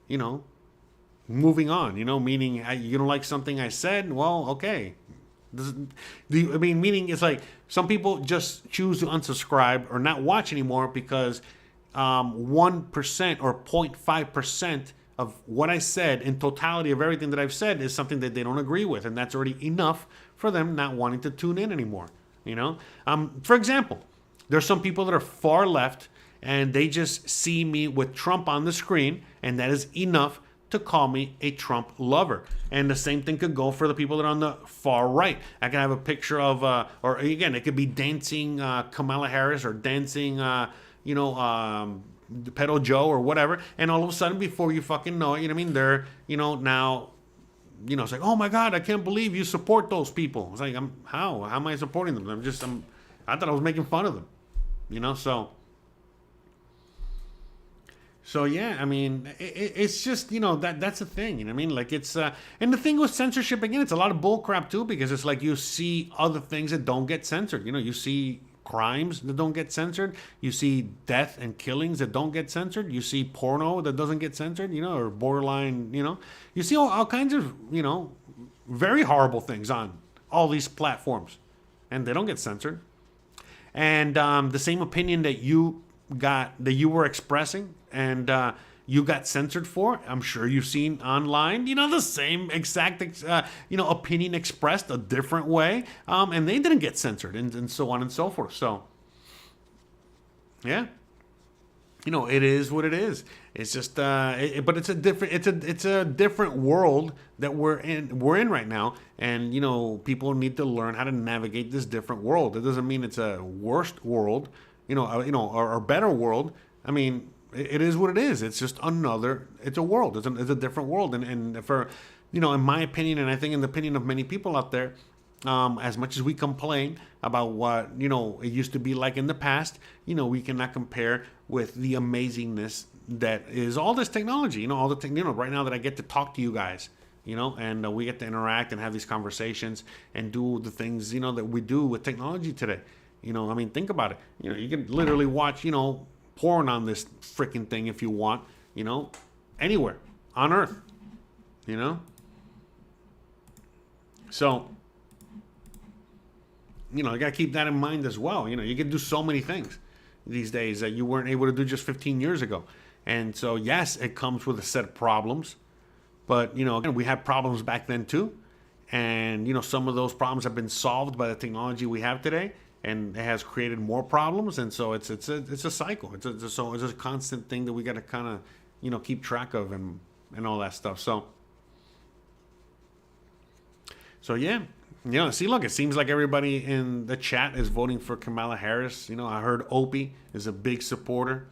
you know, moving on, you know, meaning you don't like something I said. Well, okay. Meaning it's like some people just choose to unsubscribe or not watch anymore because 1% or 0.5% of what I said in totality of everything that I've said is something that they don't agree with, and that's already enough for them not wanting to tune in anymore. You know, for example, there's some people that are far left and they just see me with Trump on the screen, and that is enough to call me a Trump lover. And the same thing could go for the people that are on the far right. I can have a picture of, or again, it could be dancing Kamala Harris or dancing, you know, Pedo Joe or whatever. And all of a sudden, before you fucking know it, you know what I mean? They're, you know, now, you know, it's like, oh my God, I can't believe you support those people. It's like, how am I supporting them? I thought I was making fun of them, you know, So yeah, I mean, it's just, you know, that's the thing, you know what I mean? Like it's, and the thing with censorship, again, it's a lot of bull crap too, because it's like you see other things that don't get censored. You know, you see crimes that don't get censored. You see death and killings that don't get censored. You see porno that doesn't get censored, you know, or borderline, you know. You see all kinds of, you know, very horrible things on all these platforms, and they don't get censored. And the same opinion that you were expressing and you got censored for, I'm sure you've seen online, you know, the same exact, you know, opinion expressed a different way, and they didn't get censored, and so on and so forth. So, yeah, you know, it is what it is. It's just, but it's a different world that we're in right now, and you know, people need to learn how to navigate this different world. It doesn't mean it's a worst world, you know, or better world. I mean, it is what it is. It's just it's a world. It's a different world. And for, you know, in my opinion, and I think in the opinion of many people out there, as much as we complain about what, you know, it used to be like in the past, you know, we cannot compare with the amazingness that is all this technology, you know, you know, right now that I get to talk to you guys, you know, and we get to interact and have these conversations and do the things, you know, that we do with technology today. You know, I mean, think about it. You know, you can literally watch, you know, porn on this freaking thing if you want, you know, anywhere on earth, you know. So, you know, you gotta keep that in mind as well. You know, you can do so many things these days that you weren't able to do just 15 years ago. And so, yes, it comes with a set of problems, but, you know, again, we had problems back then too. And, you know, some of those problems have been solved by the technology we have today, and it has created more problems. And so it's a cycle. It's a constant thing that we got to kind of, you know, keep track of and all that stuff. So yeah, you know, see, look, it seems like everybody in the chat is voting for Kamala Harris. You know, I heard Opie is a big supporter.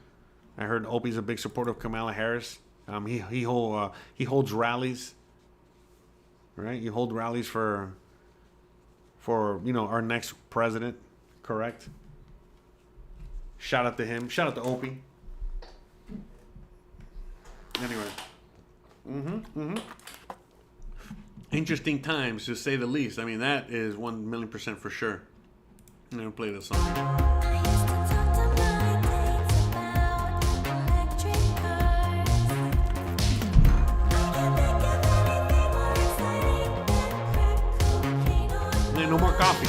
I heard Opie's a big supporter of Kamala Harris. He holds rallies, right? You hold rallies for you know, our next president, correct? Shout out to him. Shout out to Opie. Anyway. Interesting times, to say the least. I mean, that is 1,000,000% for sure. I'm gonna play this song. No more coffee.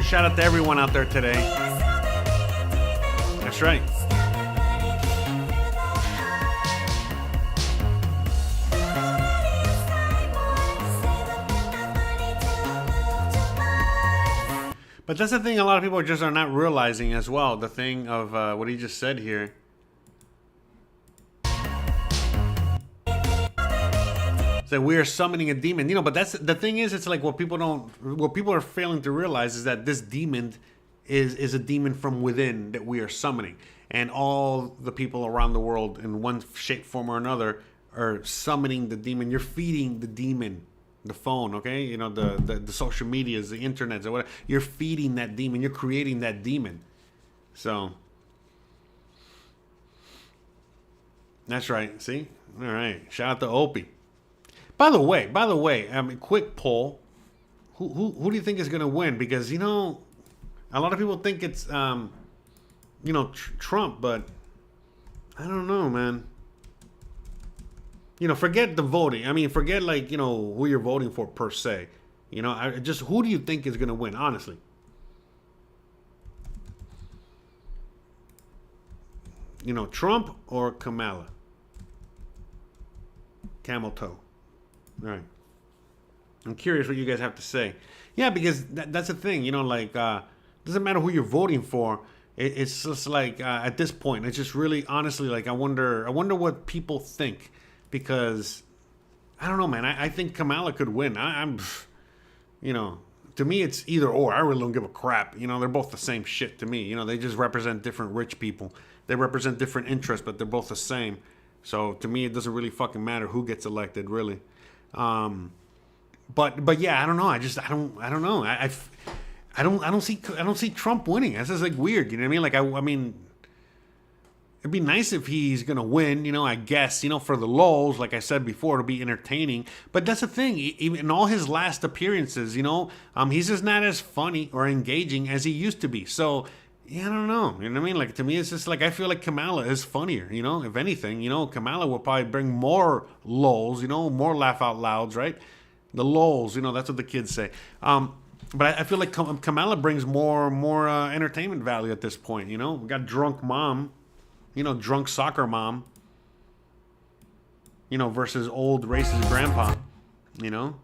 Shout out to everyone out there today. That's right. But that's the thing a lot of people just are not realizing as well. The thing of what he just said here. So we are summoning a demon, you know. But that's the thing is, it's like what people are failing to realize is that this demon is a demon from within that we are summoning, and all the people around the world in one shape, form, or another are summoning the demon. You're feeding the demon, the phone, okay? You know, the social medias, the internet, or whatever. You're feeding that demon. You're creating that demon. So that's right. See, all right. Shout out to Opie. By the way, I mean, quick poll. Who do you think is gonna win? Because you know, a lot of people think it's you know, Trump, but I don't know, man. You know, forget the voting. I mean, forget like, you know, who you're voting for per se. You know, just who do you think is gonna win? Honestly. You know, Trump or Kamala? Camel toe. All right. I'm curious what you guys have to say. Yeah, because that's the thing. You know, like, doesn't matter who you're voting for. It's just like at this point, it's just really honestly like I wonder what people think, because I don't know, man. I think Kamala could win. I'm, you know, to me it's either or. I really don't give a crap. You know, they're both the same shit to me. You know, they just represent different rich people. They represent different interests, but they're both the same. So to me, it doesn't really fucking matter who gets elected, really. But yeah, I don't know. I don't know. I don't see Trump winning. That's just like weird. You know what I mean? Like I mean, it'd be nice if he's gonna win. You know, I guess. You know, for the lulz, like I said before, it'll be entertaining. But that's the thing. Even in all his last appearances, you know, he's just not as funny or engaging as he used to be. So. Yeah, I don't know. You know what I mean? Like, to me, it's just like, I feel like Kamala is funnier, you know? If anything, you know, Kamala will probably bring more lulz, you know, more laugh out louds, right? The lulz, you know, that's what the kids say. But I feel like Kamala brings more entertainment value at this point, you know? We got drunk mom, you know, drunk soccer mom, you know, versus old racist grandpa, you know?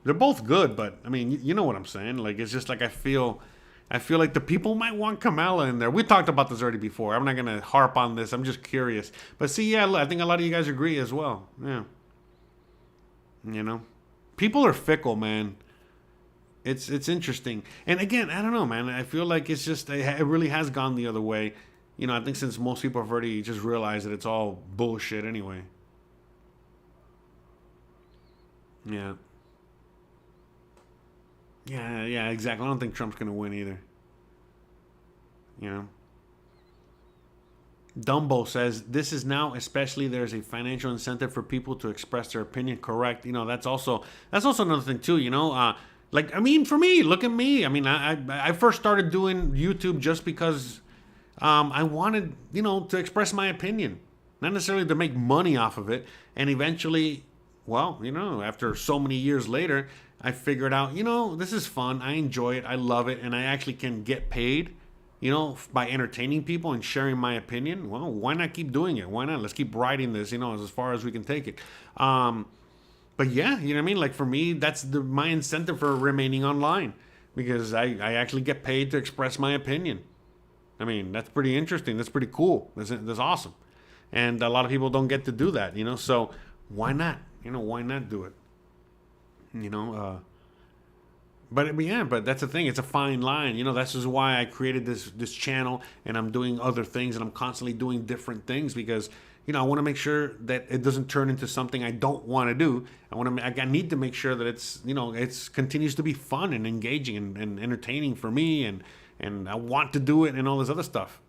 They're both good, but, I mean, you know what I'm saying? Like, it's just like I feel like the people might want Kamala in there. We talked about this already before. I'm not going to harp on this. I'm just curious. But see, yeah, I think a lot of you guys agree as well. Yeah. You know? People are fickle, man. It's interesting. And again, I don't know, man. I feel like it's just, it really has gone the other way. You know, I think since most people have already just realized that it's all bullshit anyway. Yeah. Yeah, exactly. I don't think Trump's going to win either. You know? Dumbo says, this is now, especially there's a financial incentive for people to express their opinion. Correct. You know, that's also another thing too, you know? Like, I mean, for me, look at me. I mean, I first started doing YouTube just because I wanted, you know, to express my opinion. Not necessarily to make money off of it. And eventually, well, you know, after so many years later, I figured out, you know, this is fun. I enjoy it. I love it. And I actually can get paid, you know, by entertaining people and sharing my opinion. Well, why not keep doing it? Why not? Let's keep riding this, you know, as far as we can take it. But yeah, you know what I mean? Like for me, that's my incentive for remaining online, because I actually get paid to express my opinion. I mean, that's pretty interesting. That's pretty cool. That's awesome. And a lot of people don't get to do that, you know, so why not? You know, why not do it? You know, but that's the thing. It's a fine line. You know, that's just why I created this channel, and I'm doing other things, and I'm constantly doing different things, because, you know, I want to make sure that it doesn't turn into something I don't want to do. I need to make sure that it's, you know, it's continues to be fun and engaging and entertaining for me, and I want to do it and all this other stuff.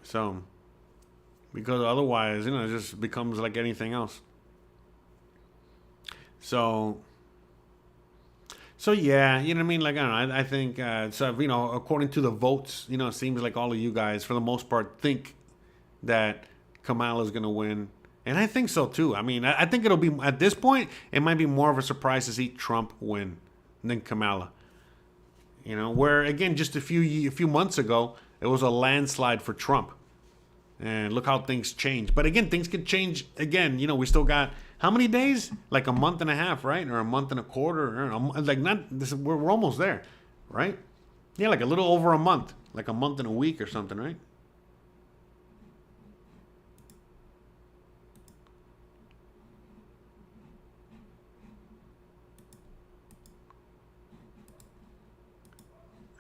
So, because otherwise, you know, it just becomes like anything else. So yeah, you know what I mean? Like, I don't know, I think, so, you know, according to the votes, you know, it seems like all of you guys, for the most part, think that Kamala's going to win. And I think so, too. I mean, I think it'll be, at this point, it might be more of a surprise to see Trump win than Kamala. You know, where, again, just a few months ago, it was a landslide for Trump. And look how things change. But again, things could change again. You know, we still got how many days? Like a month and a half, right? Or a month and a quarter. Or like not this. We're almost there, right? Yeah, like a little over a month, like a month and a week or something, right?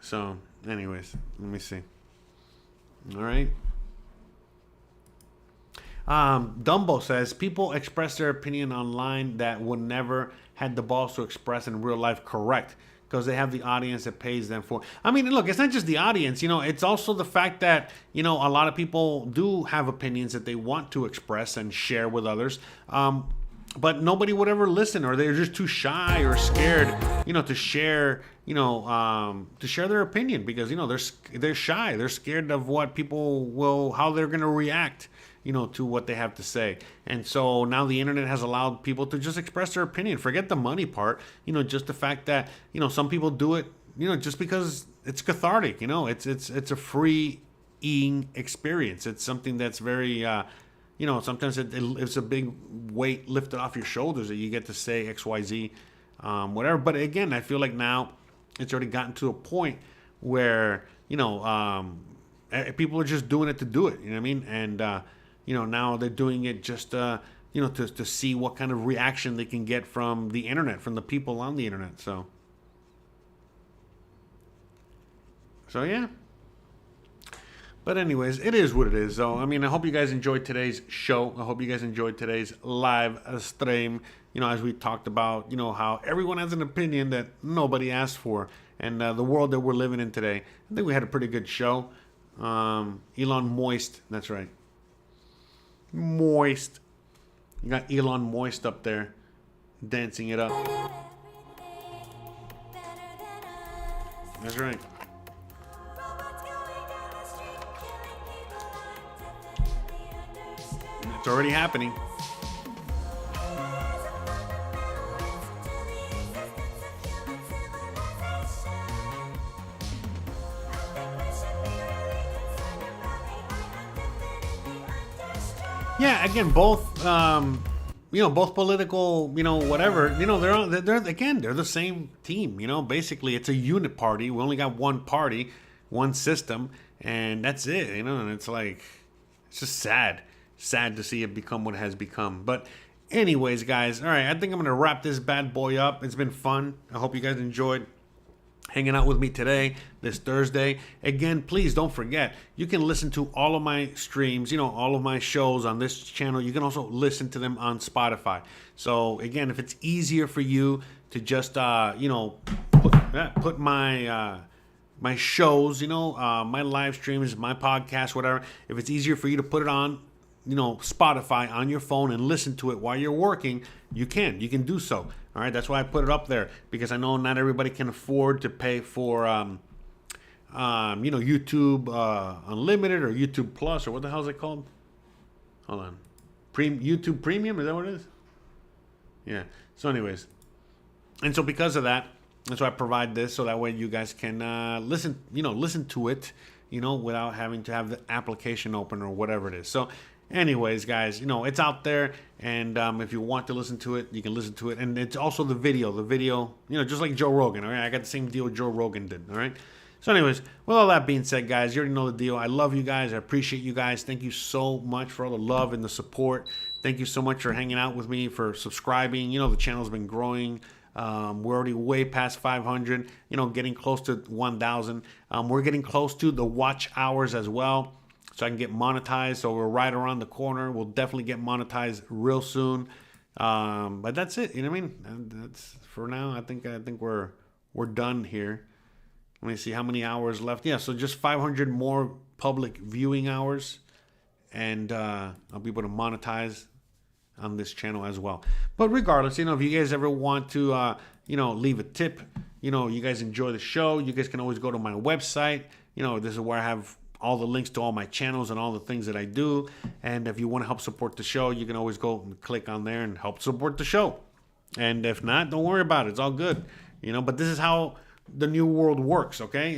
So, anyways, let me see. All right. Dumbo says people express their opinion online that would never had the balls to express in real life. Correct, because they have the audience that pays them for. I mean, look, it's not just the audience. It's also the fact that a lot of people do have opinions that they want to express and share with others. But nobody would ever listen, or they're just too shy or scared, to share, to share their opinion because they're shy, they're scared of what people how they're gonna react, to what they have to say. And so now the internet has allowed people to just express their opinion. Forget the money part, just the fact that some people do it, just because it's cathartic. It's a freeing experience. It's something that's very. Sometimes it's a big weight lifted off your shoulders that you get to say X, Y, Z, whatever. But again, I feel like now it's already gotten to a point where, people are just doing it to do it. You know what I mean? And, now they're doing it just, to see what kind of reaction they can get from the internet, from the people on the internet. So yeah. But anyways, it is what it is. So, I mean, I hope you guys enjoyed today's show. I hope you guys enjoyed today's live stream. As we talked about, how everyone has an opinion that nobody asked for. And the world that we're living in today. I think we had a pretty good show. Elon Moist. That's right. Moist. You got Elon Moist up there dancing it up. That's right. It's already happening. Yeah, again, both both political, whatever, they're the same team, basically it's a unit party. We only got one party, one system, and that's it, and it's like, it's just sad to see it become what it has become. But anyways, guys, all right, I think I'm going to wrap this bad boy up. It's been fun. I hope you guys enjoyed hanging out with me today, this Thursday. Again, please don't forget, you can listen to all of my streams, all of my shows on this channel. You can also listen to them on Spotify. So again, if it's easier for you to just, put my my shows, my live streams, my podcast, whatever, if it's easier for you to put it on, Spotify on your phone and listen to it while you're working, you can do so. All right, that's why I put it up there, because I know not everybody can afford to pay for, YouTube Unlimited or YouTube Plus, or what the hell is it called? Hold on, YouTube Premium, is that what it is? Yeah. So, anyways, and so because of that, that's why I provide this, so that way you guys can listen to it, without having to have the application open or whatever it is. So. Anyways, guys, it's out there, and if you want to listen to it, you can listen to it. And it's also the video, just like Joe Rogan, all right? I got the same deal Joe Rogan did, all right? So anyways, with all that being said, guys, you already know the deal. I love you guys. I appreciate you guys. Thank you so much for all the love and the support. Thank you so much for hanging out with me, for subscribing. The channel's been growing. We're already way past 500, getting close to 1,000. We're getting close to the watch hours as well, so I can get monetized. So we're right around the corner. We'll definitely get monetized real soon. But that's it. You know what I mean? That's for now. I think we're done here. Let me see how many hours left. Yeah, so just 500 more public viewing hours, and I'll be able to monetize on this channel as well. But regardless, if you guys ever want to, leave a tip, you guys enjoy the show, you guys can always go to my website. This is where I have all the links to all my channels and all the things that I do. And if you want to help support the show, you can always go and click on there and help support the show. And if not, don't worry about it. It's all good. But this is how the new world works, okay?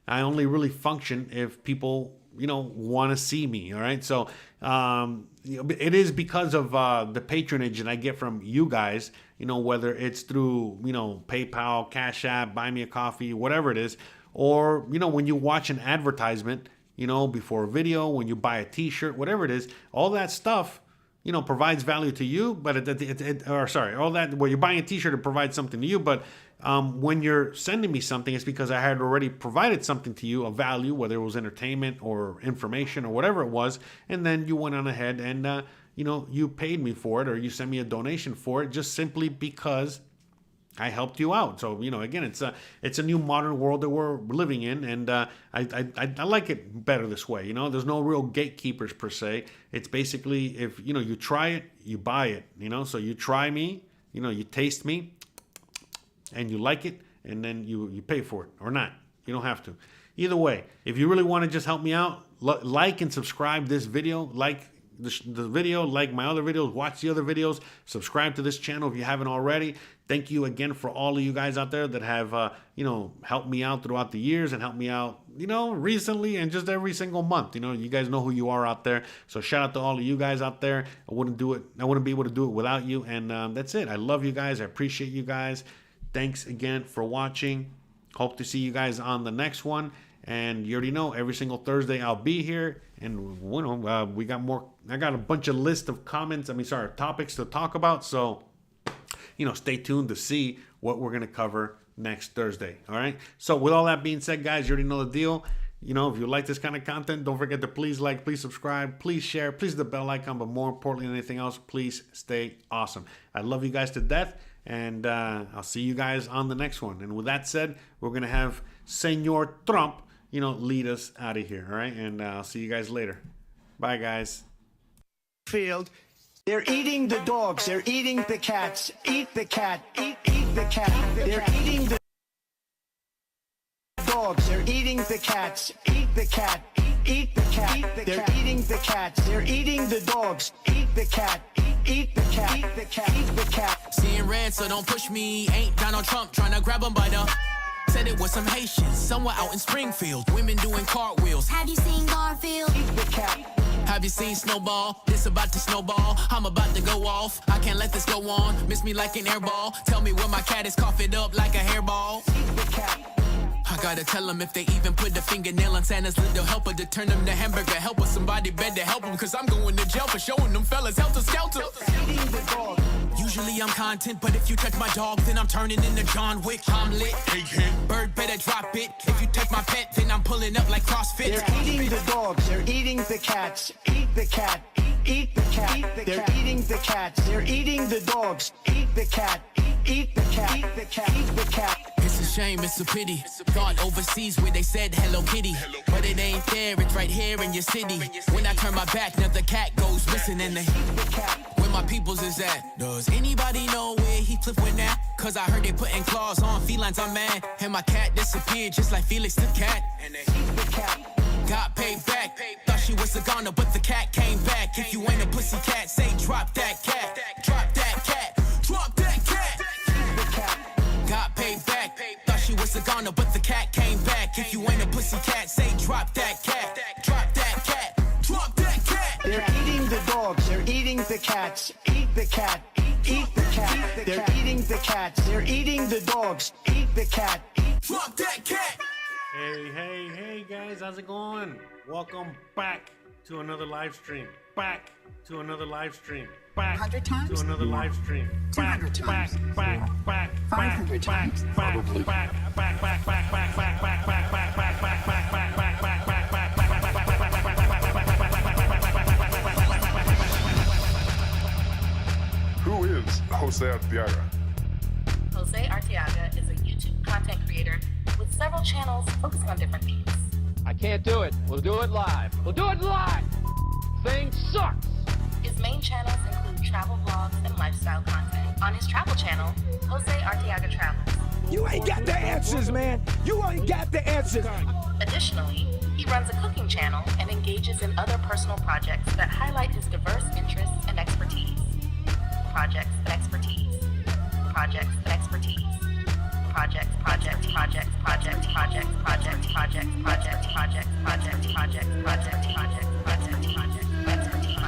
I only really function if people, want to see me, all right? So it is because of the patronage that I get from you guys, whether it's through, PayPal, Cash App, Buy Me a Coffee, whatever it is, or, when you watch an advertisement, before a video, when you buy a t-shirt, whatever it is, all that stuff, provides value to you, but all that, where you're buying a t-shirt, it provides something to you, but when you're sending me something, it's because I had already provided something to you of value, whether it was entertainment or information or whatever it was, and then you went on ahead and you paid me for it, or you sent me a donation for it, just simply because I helped you out. So again, it's a new modern world that we're living in, and I like it better this way. There's no real gatekeepers per se. It's basically, if you try it, you buy it. So you try me, you taste me, and you like it, and then you pay for it or not. You don't have to. Either way, if you really want to just help me out, like and subscribe this video, like the video, like my other videos, watch the other videos, subscribe to this channel if you haven't already. Thank you again for all of you guys out there that have helped me out throughout the years and helped me out recently and just every single month. You guys know who you are out there, so shout out to all of you guys out there. I wouldn't be able to do it without you, and that's it. I love you guys. I appreciate you guys. Thanks again for watching. Hope to see you guys on the next one. And you already know, every single Thursday I'll be here, and we got more. I got a bunch of list of topics to talk about. So, stay tuned to see what we're gonna cover next Thursday. All right. So with all that being said, guys, you already know the deal. If you like this kind of content, don't forget to please like, please subscribe, please share, please hit the bell icon. But more importantly than anything else, please stay awesome. I love you guys to death, and I'll see you guys on the next one. And with that said, we're gonna have Senor Trump, lead us out of here. All right. And I'll see you guys later. Bye, guys. Field. They're eating the dogs. They're eating the cats. Eat the cat. Eat the cat. They're eating the dogs. They're eating the cats. Eat the cat. Eat the cat. They're eating the cats. They're eating the dogs. Eat the cat. Eat the cat. Eat the cat. Eat the cat. Seeing red, so don't push me. Ain't Donald Trump trying to grab him by the... Said it was some Haitians, somewhere out in Springfield. Women doing cartwheels. Have you seen Garfield? Eat the cat. Have you seen Snowball? This about to snowball. I'm about to go off. I can't let this go on. Miss me like an airball. Tell me where my cat is, cough it up like a hairball. Eat the cat. I gotta tell them if they even put the fingernail on Santa's little helper to turn them to hamburger helper. Somebody better help them, cause I'm going to jail for showing them fellas helter skelter. Eating the dog. Usually I'm content, but if you touch my dog, then I'm turning into John Wick. I'm lit. Bird better drop it. If you touch my pet, then I'm pulling up like CrossFit. They're eating the dogs. They're eating the cats. Eat the cat. Eat the cat. They're eating the cats. They're eating the dogs. Eat the cat. Eat the cat. Eat the cat. Eat the cat. It's a shame, it's a pity. Thought overseas where they said Hello Kitty, but it ain't there, it's right here in your city. When I turn my back, now the cat goes missing and where my peoples is at. Does anybody know where he flipped with that? Cause I heard they putting claws on felines, I'm mad. And my cat disappeared just like Felix the cat. And got paid back. Thought she was a goner, but the cat came back. If you ain't a pussy cat, say drop that cat. Drop that cat. Drop that cat. Got paid back. Thought she was a goner, but the cat came back. If you ain't a pussy cat, say drop that cat. Drop that cat. Drop that cat. They're eating the dogs. They're eating the cats. Eat the cat. Eat the cat. They're eating the cats. They're eating the dogs. Eat the cat. Drop that cat. Hey, guys, how's it going? Welcome back to another live stream. Back to another live stream. Back 100 times? to another live stream. 200 times? Back. 500 times? Probably. Who is Jose Arteaga? Jose Arteaga is a YouTube content creator with several channels focusing on different themes. I can't do it. We'll do it live. We'll do it live. Thing sucks. His main channels include travel vlogs and lifestyle content. On his travel channel, Jose Arteaga Travels. You ain't got the answers, man. You ain't got the answers. Additionally, he runs a cooking channel and engages in other personal projects that highlight his diverse interests and expertise. Projects and expertise. Projects and expertise. Projects, project, projects, project, projects, project, projects, project, projects, project, project, project, project, project, project, expertise.